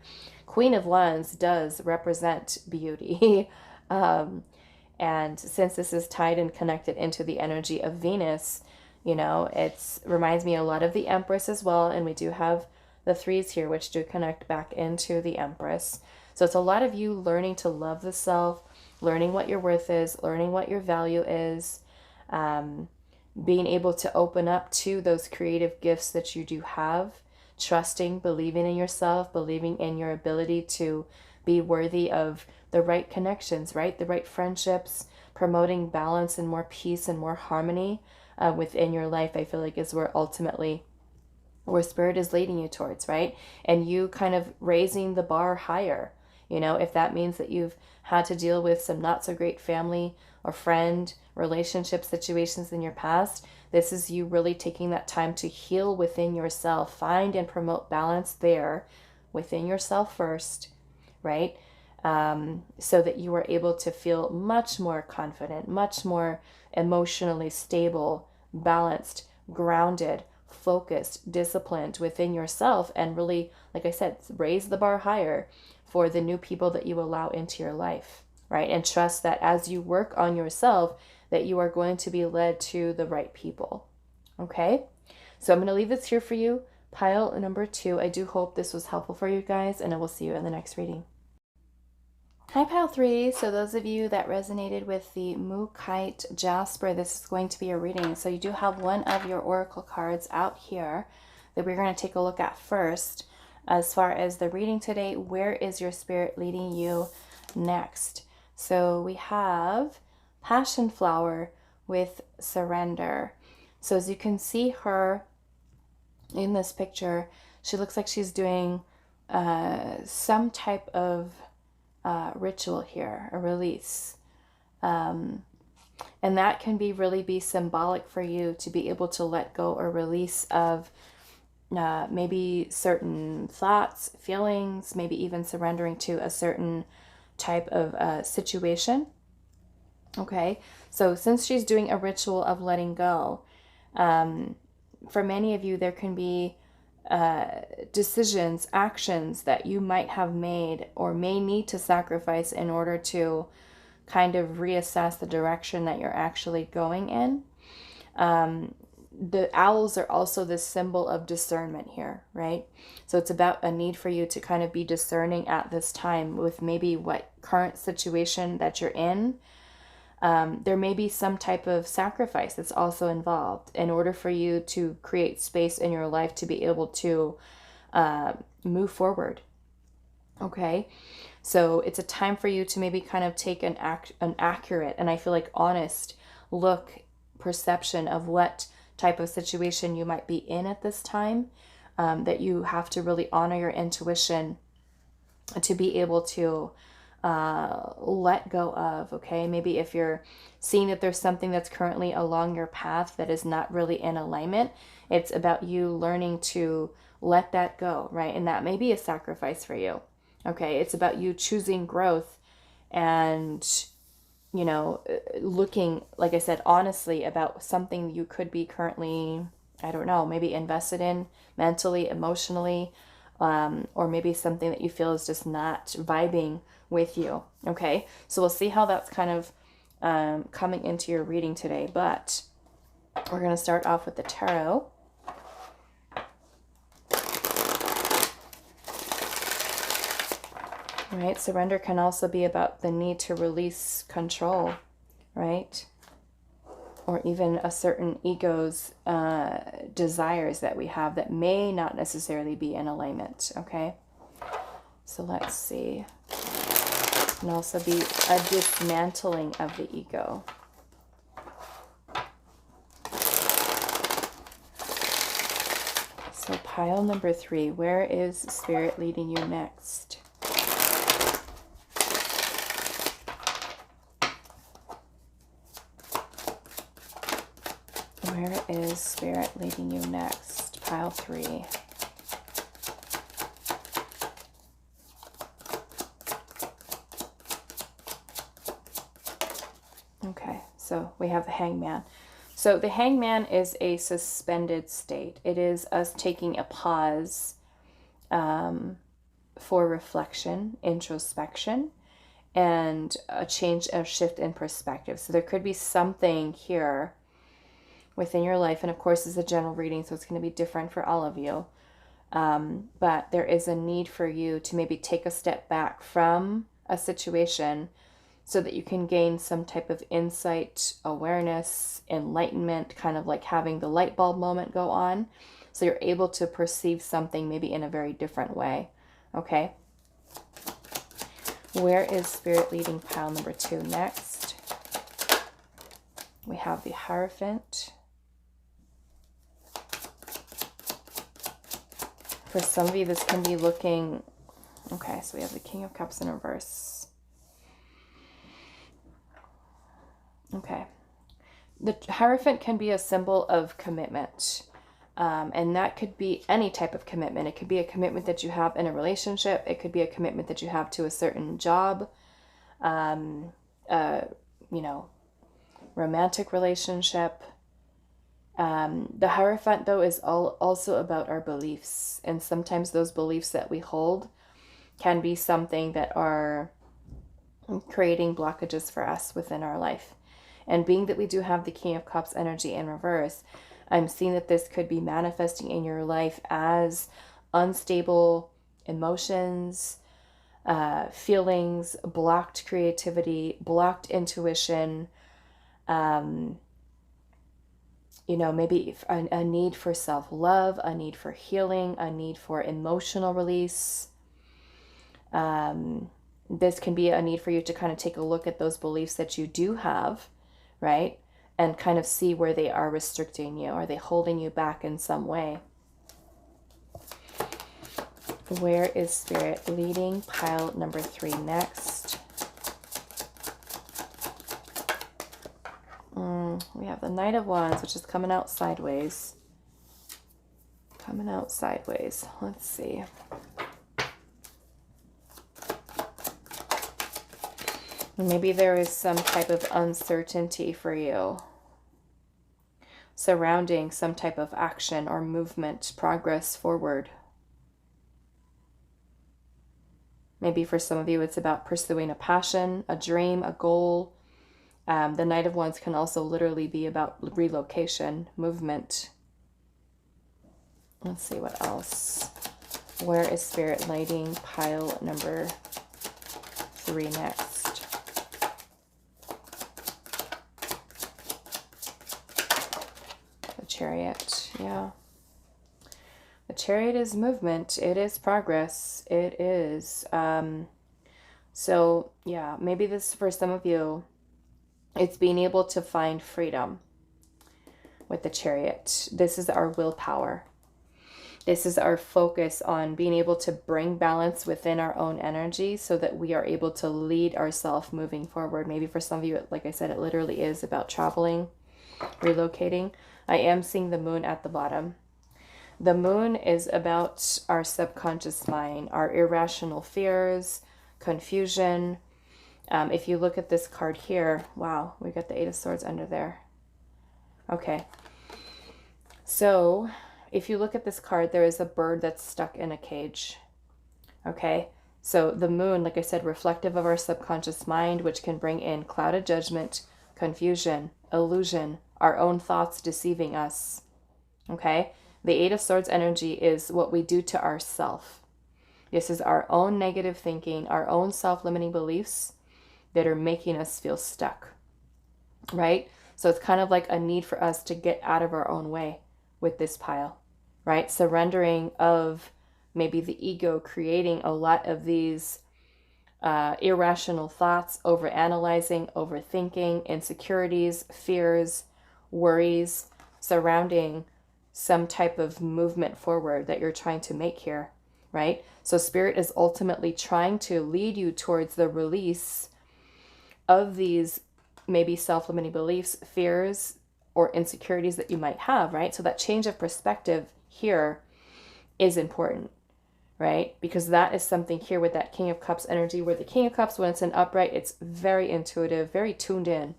Queen of Wands does represent beauty. And since this is tied and connected into the energy of Venus, you know, it reminds me a lot of the Empress as well. And we do have the threes here, which do connect back into the Empress. So it's a lot of you learning to love the self, learning what your worth is, learning what your value is, being able to open up to those creative gifts that you do have, trusting, believing in yourself, believing in your ability to be worthy of the right connections, right? The right friendships, promoting balance and more peace and more harmony within your life, I feel like is where ultimately where spirit is leading you towards, right? And you kind of raising the bar higher. You know, if that means that you've had to deal with some not so great family or friend relationship situations in your past, this is you really taking that time to heal within yourself, find and promote balance there within yourself first, right? So that you are able to feel much more confident, much more emotionally stable, balanced, grounded, focused, disciplined within yourself, and really, like I said, raise the bar higher for the new people that you allow into your life, right? And trust that as you work on yourself, that you are going to be led to the right people. Okay? So I'm going to leave this here for you. Pile number 2. I do hope this was helpful for you guys, and I will see you in the next reading. Hi, Pile 3. So those of you that resonated with the Mookite Jasper, this is going to be a reading. So you do have one of your oracle cards out here that we're going to take a look at first. As far as the reading today, where is your spirit leading you next? So we have Passion Flower with Surrender. So as you can see her in this picture, she looks like she's doing some type of ritual here, a release. And that can really be symbolic for you to be able to let go or release of maybe certain thoughts, feelings, maybe even surrendering to a certain type of situation. Okay, so since she's doing a ritual of letting go, for many of you, there can be decisions, actions that you might have made or may need to sacrifice in order to kind of reassess the direction that you're actually going in. The owls are also this symbol of discernment here, right? So it's about a need for you to kind of be discerning at this time with maybe what current situation that you're in. There may be some type of sacrifice that's also involved in order for you to create space in your life to be able to move forward. Okay, so it's a time for you to maybe kind of take an accurate and I feel like honest look, perception of what type of situation you might be in at this time, that you have to really honor your intuition to be able to let go of. Okay, maybe if you're seeing that there's something that's currently along your path that is not really in alignment, it's about you learning to let that go, right? And that may be a sacrifice for you. Okay, it's about you choosing growth and, you know, looking, like I said, honestly about something you could be currently I don't know, maybe invested in mentally, emotionally, or maybe something that you feel is just not vibing with you. Okay, so we'll see how that's kind of coming into your reading today, but we're going to start off with the tarot. Right, surrender can also be about the need to release control, right? Or even a certain ego's desires that we have that may not necessarily be in alignment, okay? So let's see. It can also be a dismantling of the ego. So pile number 3, where is Spirit leading you next? Where is Spirit leading you next? Pile 3. Okay, so we have the Hangman. So the Hangman is a suspended state. It is us taking a pause for reflection, introspection, and a change, a shift in perspective. So there could be something here within your life, and of course it's a general reading, so it's going to be different for all of you, but there is a need for you to maybe take a step back from a situation so that you can gain some type of insight, awareness, enlightenment, kind of like having the light bulb moment go on, so you're able to perceive something maybe in a very different way. Okay, where is Spirit leading pile number 2 next? We have the Hierophant. For some of you, this can be looking... Okay, so we have the King of Cups in reverse. Okay. The Hierophant can be a symbol of commitment. And that could be any type of commitment. It could be a commitment that you have in a relationship. It could be a commitment that you have to a certain job. You know, romantic relationship. The Hierophant, though, is also about our beliefs. And sometimes those beliefs that we hold can be something that are creating blockages for us within our life. And being that we do have the King of Cups energy in reverse, I'm seeing that this could be manifesting in your life as unstable emotions, feelings, blocked creativity, blocked intuition, you know, maybe a need for self-love, a need for healing, a need for emotional release. This can be a need for you to kind of take a look at those beliefs that you do have, right? And kind of see where they are restricting you. Are they holding you back in some way? Where is Spirit leading pile number 3 next? We have the Knight of Wands, which is coming out sideways. Coming out sideways. Let's see. Maybe there is some type of uncertainty for you surrounding some type of action or movement, progress forward. Maybe for some of you, it's about pursuing a passion, a dream, a goal. The Knight of Wands can also literally be about relocation, movement. Let's see what else. Where is Spirit lighting pile number 3 next? The Chariot, yeah. The Chariot is movement. It is progress. It is. So, yeah, maybe this, for some of you, it's being able to find freedom with the Chariot. This is our willpower. This is our focus on being able to bring balance within our own energy so that we are able to lead ourselves moving forward. Maybe for some of you, like I said, it literally is about traveling, relocating. I am seeing the Moon at the bottom. The Moon is about our subconscious mind, our irrational fears, confusion. If you look at this card here, wow, we got the 8 of Swords under there. Okay. So if you look at this card, there is a bird that's stuck in a cage. Okay, so the moon, like I said, reflective of our subconscious mind, which can bring in clouded judgment, confusion, illusion, our own thoughts deceiving us. Okay, the Eight of Swords energy is what we do to ourself. This is our own negative thinking, our own self-limiting beliefs that are making us feel stuck, right? So it's kind of like a need for us to get out of our own way with this pile, right? Surrendering of maybe the ego creating a lot of these irrational thoughts, overanalyzing, overthinking, insecurities, fears, worries surrounding some type of movement forward that you're trying to make here, right? So Spirit is ultimately trying to lead you towards the release of these maybe self-limiting beliefs, fears, or insecurities that you might have, right? So that change of perspective here is important, right? Because that is something here with that King of Cups energy, where the King of Cups, when it's in upright, it's very intuitive, very tuned in.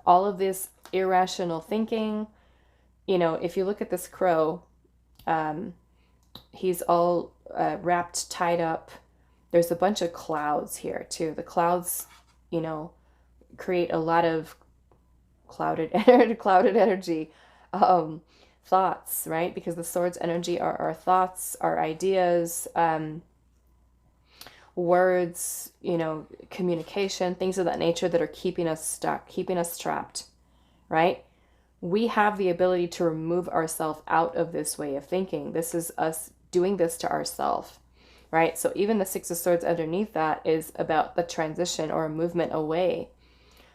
All of this irrational thinking, you know, if you look at this crow, he's all wrapped, tied up. There's a bunch of clouds here too. The clouds, you know, create a lot of clouded energy, thoughts, right? Because the swords energy are our thoughts, our ideas, words, you know, communication, things of that nature that are keeping us stuck, keeping us trapped, right? We have the ability to remove ourselves out of this way of thinking. This is us doing this to ourselves, right? So even the Six of Swords underneath that is about the transition or a movement away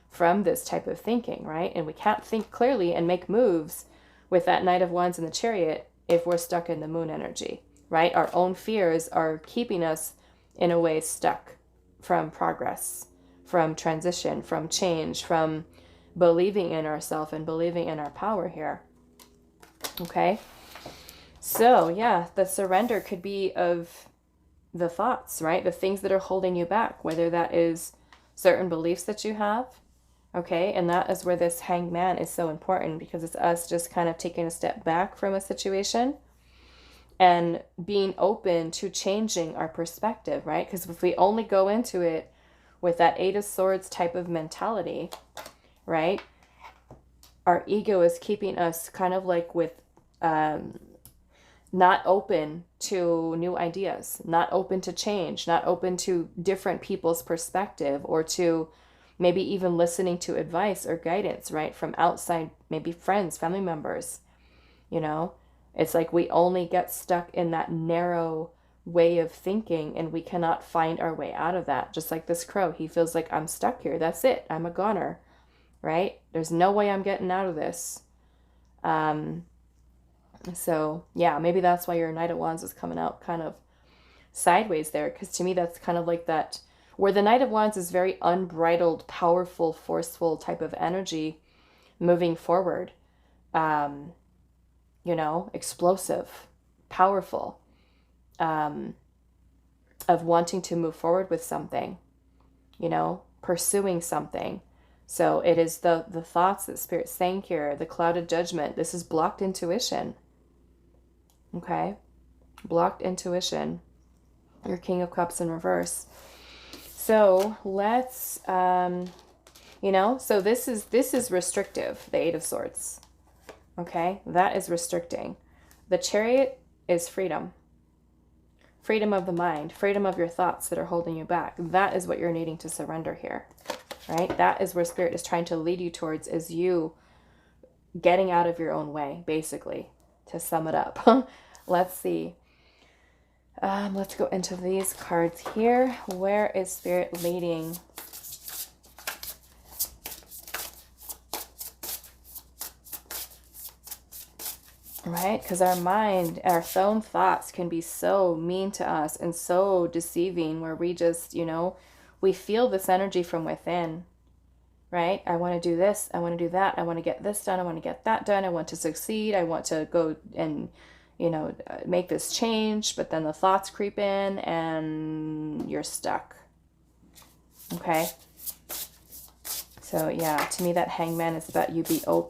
from this type of thinking, right? And we can't think clearly and make moves with that Knight of Wands and the Chariot if we're stuck in the moon energy, right? Our own fears are keeping us in a way stuck from progress, from transition, from change, from believing in ourselves and believing in our power here. Okay? So, yeah, the surrender could be of the thoughts, right? The things that are holding you back, whether that is certain beliefs that you have. Okay, and that is where this Hanged Man is so important, because it's us just kind of taking a step back from a situation and being open to changing our perspective, right? Because if we only go into it with that Eight of Swords type of mentality, right, our ego is keeping us kind of like with not open to new ideas, not open to change, not open to different people's perspective, or to maybe even listening to advice or guidance, right, from outside, maybe friends, family members. You know, it's like we only get stuck in that narrow way of thinking, and we cannot find our way out of that. Just like this crow, he feels like, I'm stuck here. That's it. I'm a goner, right? There's no way I'm getting out of this. So yeah, maybe that's why your Knight of Wands is coming out kind of sideways there, because to me that's kind of like that, where the Knight of Wands is very unbridled, powerful, forceful type of energy moving forward. You know, explosive, powerful, of wanting to move forward with something, you know, pursuing something. So it is the thoughts that Spirit's saying here, the clouded judgment. This is blocked intuition. Okay? Blocked intuition. Your King of Cups in reverse. So let's, you know, so this is restrictive, the Eight of Swords. Okay? That is restricting. The Chariot is freedom. Freedom of the mind, freedom of your thoughts that are holding you back. That is what you're needing to surrender here, right? That is where Spirit is trying to lead you towards, is you getting out of your own way, basically, to sum it up. Let's see. Let's go into these cards here. Where is Spirit leading? Right? Because our mind, our own thoughts can be so mean to us and so deceiving, where we just, you know, we feel this energy from within, right? I want to do this. I want to do that. I want to get this done. I want to get that done. I want to succeed. I want to go and, you know, make this change. But then the thoughts creep in and you're stuck. Okay? So yeah, to me that Hangman is about you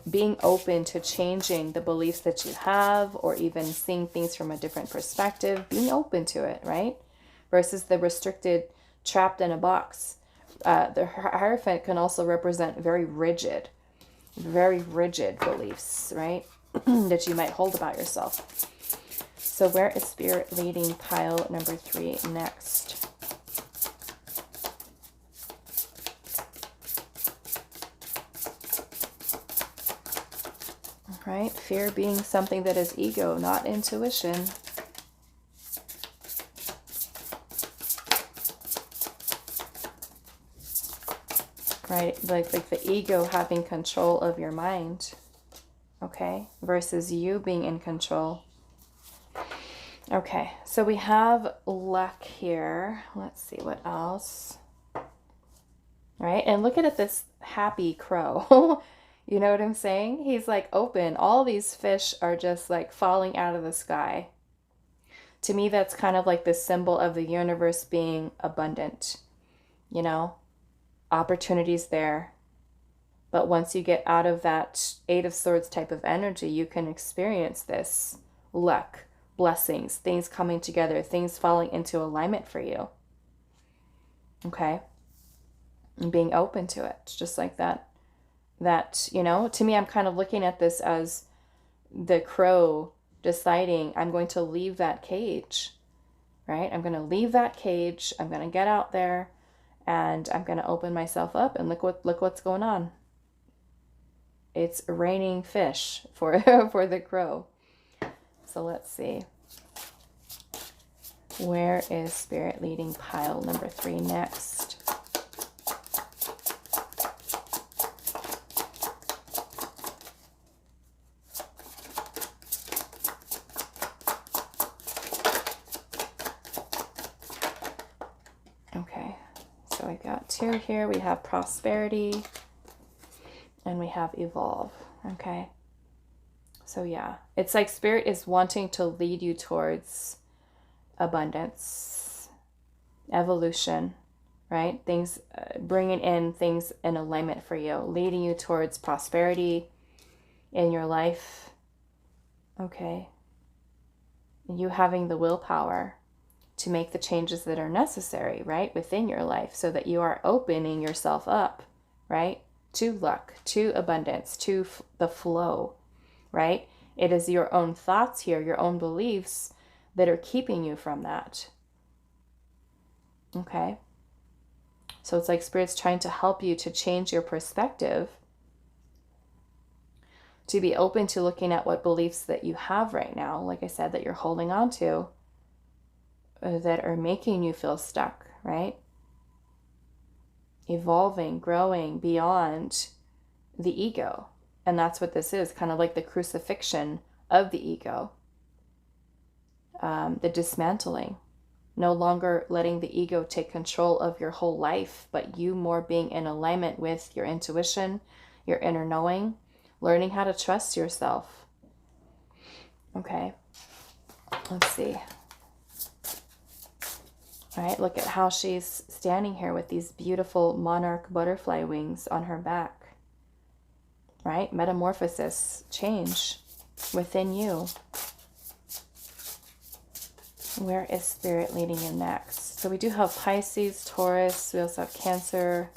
being open to changing the beliefs that you have, or even seeing things from a different perspective, being open to it, right? Versus the restricted, trapped in a box. The Hierophant can also represent very rigid beliefs, right? That you might hold about yourself. So where is Spirit leading pile number 3 next? Right? Fear being something that is ego, not intuition. Right? Like the ego having control of your mind. Okay? Versus you being in control. Okay, so we have luck here. Let's see what else. Right? And look at this happy crow. You know what I'm saying? He's like open. All these fish are just like falling out of the sky. To me, that's kind of like the symbol of the universe being abundant. You know? Opportunities there. But once you get out of that 8 of Swords type of energy, you can experience this luck, blessings, things coming together, things falling into alignment for you. Okay? And being open to it. It's just like that. That, you know, to me, I'm kind of looking at this as the crow deciding I'm going to leave that cage, right? I'm going to leave that cage. I'm going to get out there and I'm going to open myself up and look what's going on. It's raining fish for the crow. So let's see. Where is Spirit leading pile number 3 next? Okay, so we got 2 here. We have prosperity and we have evolve. Okay, so yeah, it's like Spirit is wanting to lead you towards abundance, evolution, right? Things, bringing in things in alignment for you, leading you towards prosperity in your life. Okay, you having the willpower to make the changes that are necessary, right, within your life, so that you are opening yourself up, right, to luck, to abundance, to the flow, right? It is your own thoughts here, your own beliefs that are keeping you from that. Okay? So it's like Spirit's trying to help you to change your perspective, to be open to looking at what beliefs that you have right now, like I said, that you're holding on to, that are making you feel stuck, right? Evolving, growing beyond the ego. And that's what this is, kind of like the crucifixion of the ego. The dismantling. No longer letting the ego take control of your whole life, but you more being in alignment with your intuition, your inner knowing, learning how to trust yourself. Okay, let's see. All right, look at how she's standing here with these beautiful monarch butterfly wings on her back. Right? Metamorphosis, change within you. Where is Spirit leading you next? So we do have Pisces, Taurus. We also have Cancer,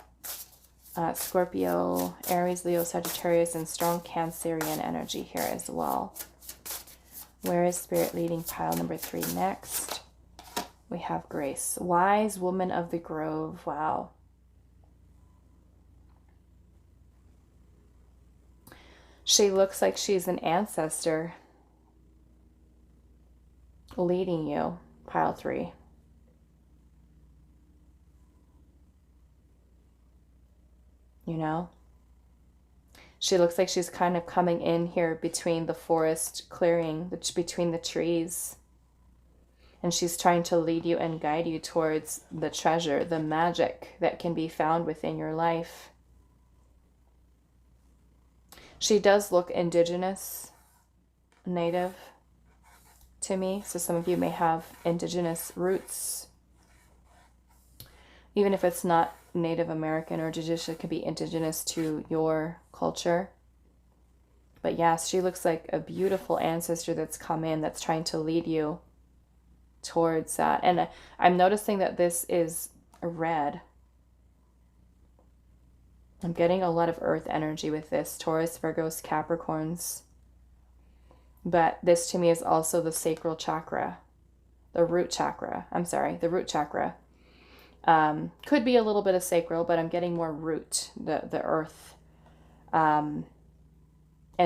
Scorpio, Aries, Leo, Sagittarius, and strong Cancerian energy here as well. Where is Spirit leading pile number 3 next? We have Grace, wise woman of the grove. Wow. She looks like she's an ancestor leading you, pile 3. You know? She looks like she's kind of coming in here between the forest clearing, between the trees. And she's trying to lead you and guide you towards the treasure, the magic that can be found within your life. She does look indigenous, native to me. So some of you may have indigenous roots. Even if it's not Native American or indigenous. It could be indigenous to your culture. But yes, she looks like a beautiful ancestor that's come in, that's trying to lead you towards that. And I'm noticing that this is red. I'm getting a lot of earth energy with this. Taurus, Virgos, Capricorns. But this to me is also the sacral chakra. The root chakra. I'm sorry, the root chakra. Could be a little bit of sacral, but I'm getting more root, the earth. And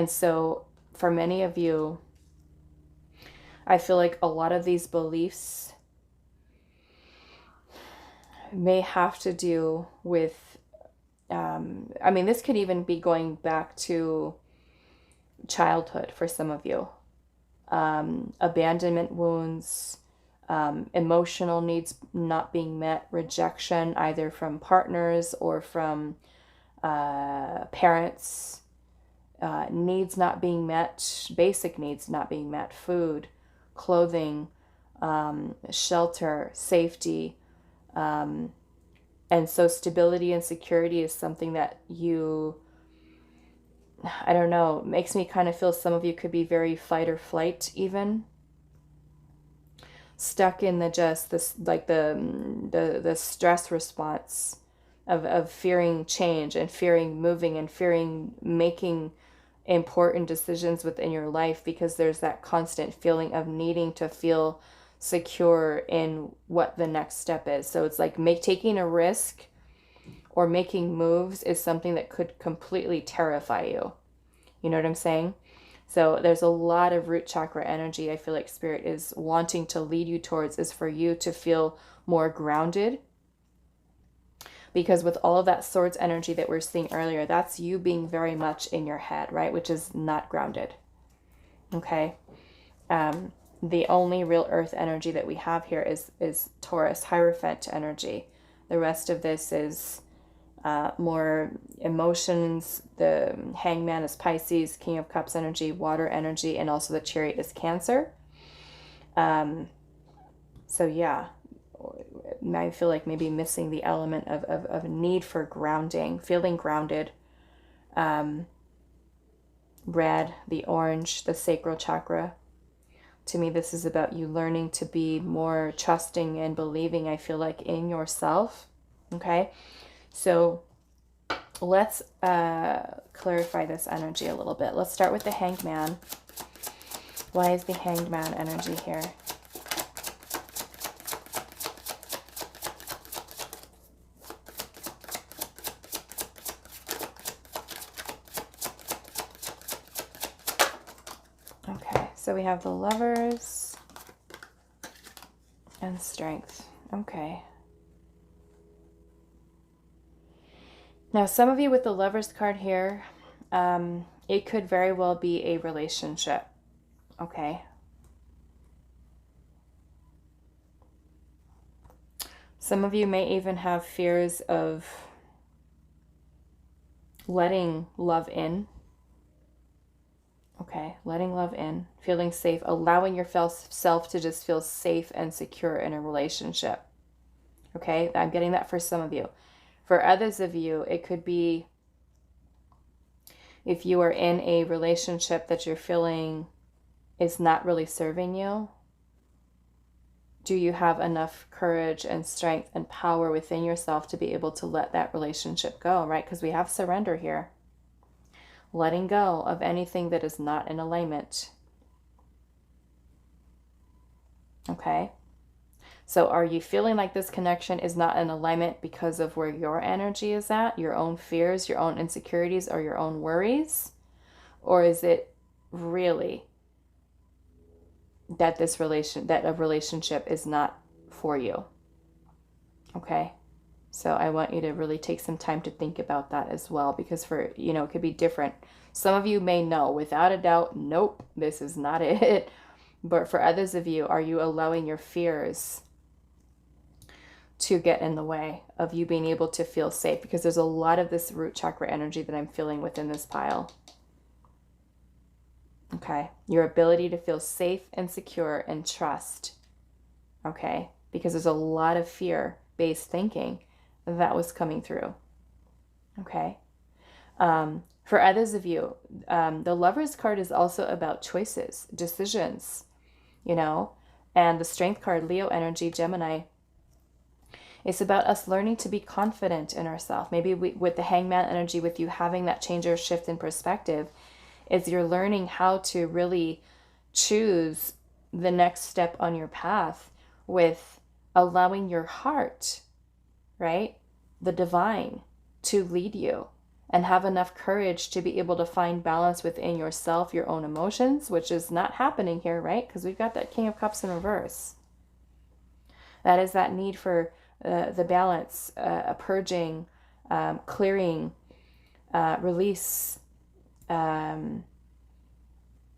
so for many of you, I feel like a lot of these beliefs may have to do with, I mean, this could even be going back to childhood for some of you. Abandonment wounds, emotional needs not being met, rejection either from partners or from parents, needs not being met, basic needs not being met, food, clothing, shelter, safety. And so stability and security is something that you, I don't know, makes me kind of feel some of you could be very fight or flight even. Stuck in the just this, like the stress response of fearing change and fearing moving and fearing making important decisions within your life, because there's that constant feeling of needing to feel secure in what the next step is. So it's like taking a risk or making moves is something that could completely terrify you. You know what I'm saying? So there's a lot of root chakra energy I feel like Spirit is wanting to lead you towards, is for you to feel more grounded. Because with all of that swords energy that we're seeing earlier, that's you being very much in your head, right? Which is not grounded. Okay. The only real earth energy that we have here is Taurus, Hierophant energy. The rest of this is more emotions. The Hangman is Pisces, King of Cups energy, water energy, and also the Chariot is Cancer. So yeah, I feel like maybe missing the element of need for grounding, feeling grounded. Red, the orange, the sacral chakra. To me, this is about you learning to be more trusting and believing, I feel like, in yourself. Okay, so let's clarify this energy a little bit. Let's start with the Hangman. Why is the Hangman energy here? Okay, so we have the Lovers and Strength. Okay. Now, some of you with the Lovers card here, it could very well be a relationship. Okay. Some of you may even have fears of letting love in. Okay, letting love in, feeling safe, allowing yourself to just feel safe and secure in a relationship. Okay, I'm getting that for some of you. For others of you, it could be if you are in a relationship that you're feeling is not really serving you. Do you have enough courage and strength and power within yourself to be able to let that relationship go, right? Because we have surrender here. Letting go of anything that is not in alignment. Okay? So are you feeling like this connection is not in alignment because of where your energy is at, your own fears, your own insecurities, or your own worries? Or is it really that a relationship is not for you? Okay? So I want you to really take some time to think about that as well, because for, it could be different. Some of you may know without a doubt, nope, this is not it. But for others of you, are you allowing your fears to get in the way of you being able to feel safe? Because there's a lot of this root chakra energy that I'm feeling within this pile. Okay. Your ability to feel safe and secure and trust. Okay. Because there's a lot of fear-based thinking that was coming through. Okay. For others of you, the Lover's card is also about choices, decisions, you know, and the Strength card, Leo energy, Gemini, it's about us learning to be confident in ourselves. Maybe with the Hangman energy, with you having that change or shift in perspective, is you're learning how to really choose the next step on your path with allowing your heart, right, the divine, to lead you, and have enough courage to be able to find balance within yourself, your own emotions, which is not happening here, right? Because we've got that King of Cups in reverse. That is that need for the balance, a purging, clearing, release.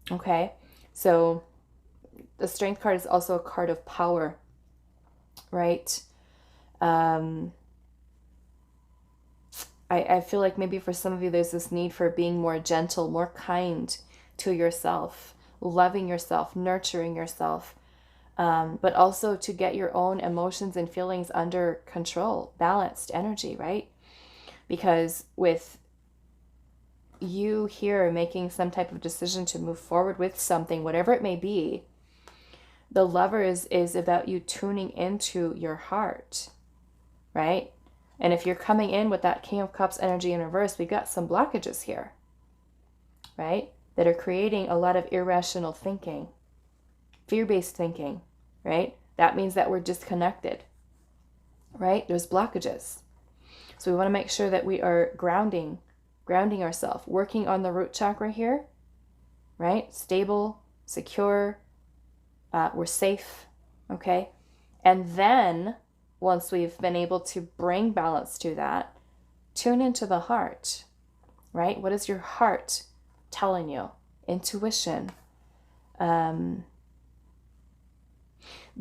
Okay, so the Strength card is also a card of power, right? I feel like maybe for some of you, there's this need for being more gentle, more kind to yourself, loving yourself, nurturing yourself, but also to get your own emotions and feelings under control, balanced energy, right? Because with you here making some type of decision to move forward with something, whatever it may be, the Lovers is about you tuning into your heart, right? And if you're coming in with that King of Cups energy in reverse, we've got some blockages here, right? That are creating a lot of irrational thinking, fear-based thinking, right? That means that we're disconnected, right? There's blockages. So we want to make sure that we are grounding ourselves, working on the root chakra here, right? Stable, secure, we're safe, okay? And then once we've been able to bring balance to that, tune into the heart, right? What is your heart telling you? Intuition. The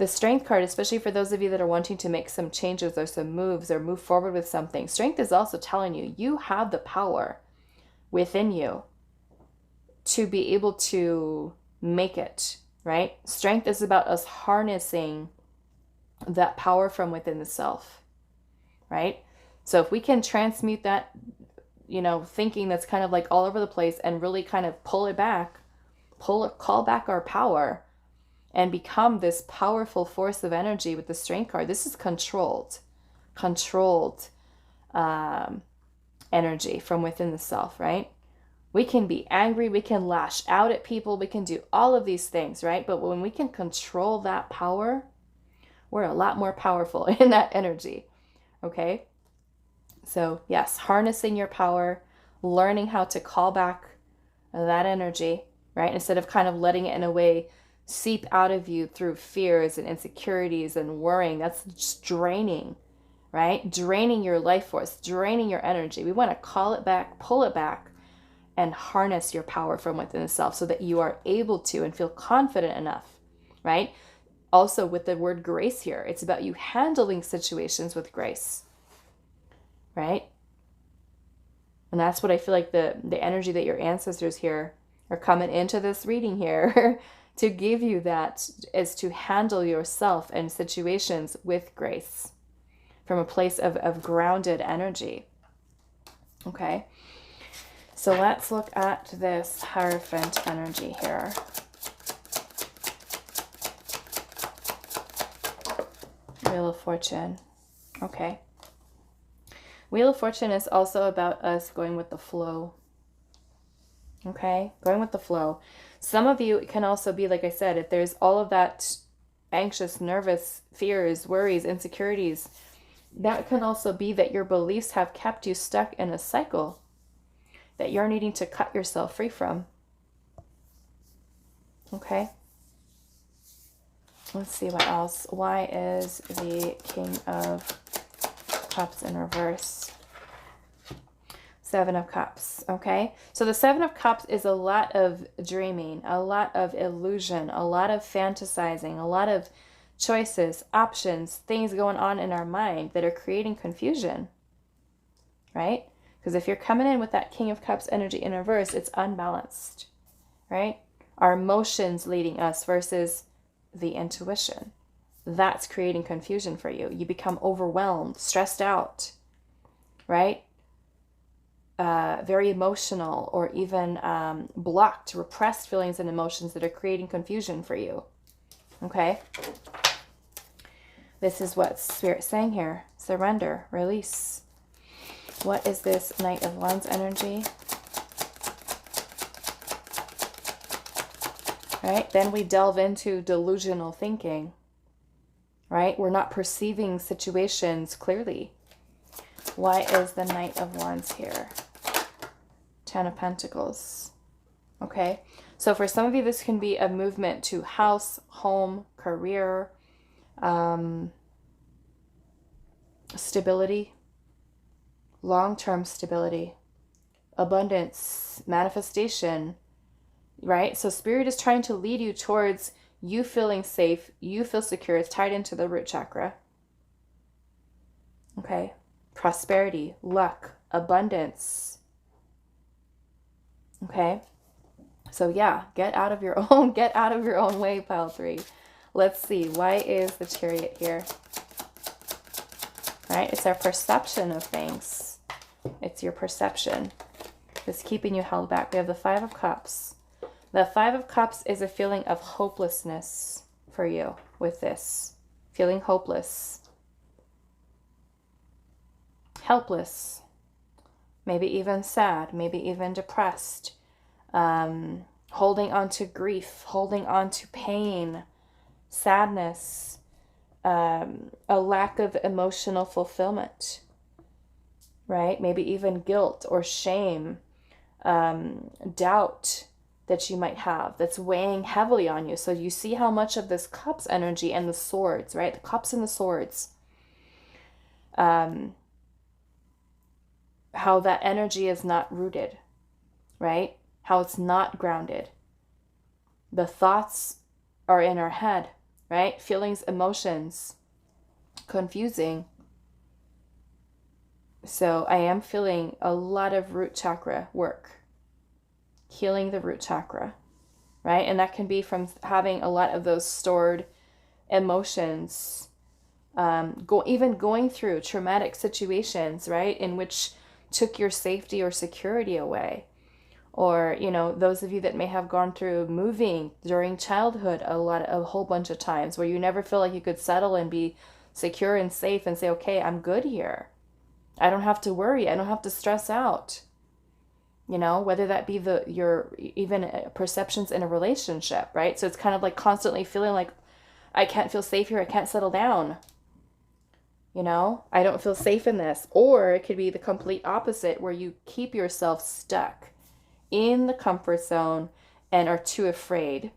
Strength card, especially for those of you that are wanting to make some changes or some moves or move forward with something, Strength is also telling you, you have the power within you to be able to make it, right? Strength is about us harnessing that power from within the self, right? So if we can transmute that, you know, thinking that's kind of like all over the place and really kind of call back our power and become this powerful force of energy with the Strength card. This is controlled energy from within the self, right? We can be angry, we can lash out at people, we can do all of these things, right? But when we can control that power, we're a lot more powerful in that energy, okay? So yes, harnessing your power, learning how to call back that energy, right? Instead of kind of letting it in a way seep out of you through fears and insecurities and worrying. That's just draining, right? Draining your life force, draining your energy. We want to call it back, pull it back, and harness your power from within the self so that you are able to and feel confident enough, right? Also with the word grace here, it's about you handling situations with grace, right? And that's what I feel like the energy that your ancestors here are coming into this reading here to give you, that is to handle yourself and situations with grace from a place of grounded energy. Okay, so let's look at this Hierophant energy here. Wheel of Fortune. Okay. Wheel of Fortune is also about us going with the flow. Okay, going with the flow. Some of you, it can also be, like I said, if there's all of that anxious, nervous, fears, worries, insecurities, that can also be that your beliefs have kept you stuck in a cycle that you're needing to cut yourself free from. Okay. Let's see what else. Why is the King of Cups in reverse? Seven of Cups. Okay. So the Seven of Cups is a lot of dreaming, a lot of illusion, a lot of fantasizing, a lot of choices, options, things going on in our mind that are creating confusion, right? Because if you're coming in with that King of Cups energy in reverse, it's unbalanced, right? Our emotions leading us versus the intuition. That's creating confusion for you. You become overwhelmed, stressed out, right? Very emotional, or even blocked, repressed feelings and emotions that are creating confusion for you. Okay? This is what Spirit's saying here. Surrender, release. What is this Knight of Wands energy? Right? Then we delve into delusional thinking. Right? We're not perceiving situations clearly. Why is the Knight of Wands here? Ten of Pentacles. Okay? So for some of you, this can be a movement to house, home, career, stability, long-term stability, abundance, manifestation, right? So Spirit is trying to lead you towards you feeling safe, you feel secure. It's tied into the root chakra. Okay? Prosperity, luck, abundance. Okay? So yeah, get out of your own way, pile 3. Let's see, why is the Chariot here? Right? It's our perception of things. It's your perception that's keeping you held back. We have the 5 of Cups. The 5 of Cups is a feeling of hopelessness for you with this. Feeling hopeless. Helpless. Maybe even sad. Maybe even depressed. Holding on to grief. Holding on to pain. Sadness. A lack of emotional fulfillment. Right? Maybe even guilt or shame. Doubt that you might have that's weighing heavily on you. So you see how much of this Cups energy and the swords, right? The Cups and the swords. How that energy is not rooted, right? How it's not grounded. The thoughts are in our head, right? Feelings, emotions, confusing. So I am feeling a lot of root chakra work. Healing the root chakra, right? And that can be from having a lot of those stored emotions, even going through traumatic situations, right? In which took your safety or security away. Or, you know, those of you that may have gone through moving during childhood a whole bunch of times where you never feel like you could settle and be secure and safe and say, okay, I'm good here. I don't have to worry. I don't have to stress out. You know, whether that be your even perceptions in a relationship, right? So it's kind of like constantly feeling like I can't feel safe here. I can't settle down. You know, I don't feel safe in this. Or it could be the complete opposite where you keep yourself stuck in the comfort zone and are too afraid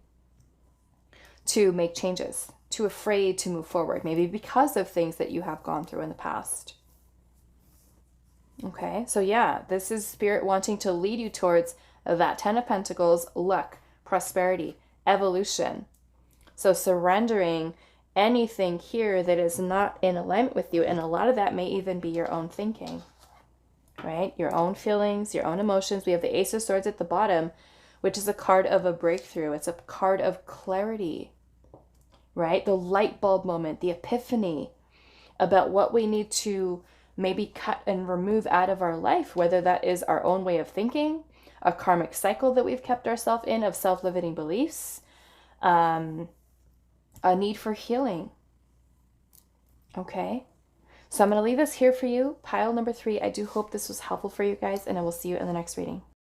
to make changes, too afraid to move forward, maybe because of things that you have gone through in the past. Okay, so yeah, this is Spirit wanting to lead you towards that 10 of Pentacles, luck, prosperity, evolution. So surrendering anything here that is not in alignment with you, and a lot of that may even be your own thinking, right? Your own feelings, your own emotions. We have the Ace of Swords at the bottom, which is a card of a breakthrough. It's a card of clarity, right? The light bulb moment, the epiphany about what we need to maybe cut and remove out of our life, whether that is our own way of thinking, a karmic cycle that we've kept ourselves in of self-limiting beliefs, a need for healing. Okay, so I'm going to leave this here for you. Pile number 3. I do hope this was helpful for you guys, and I will see you in the next reading.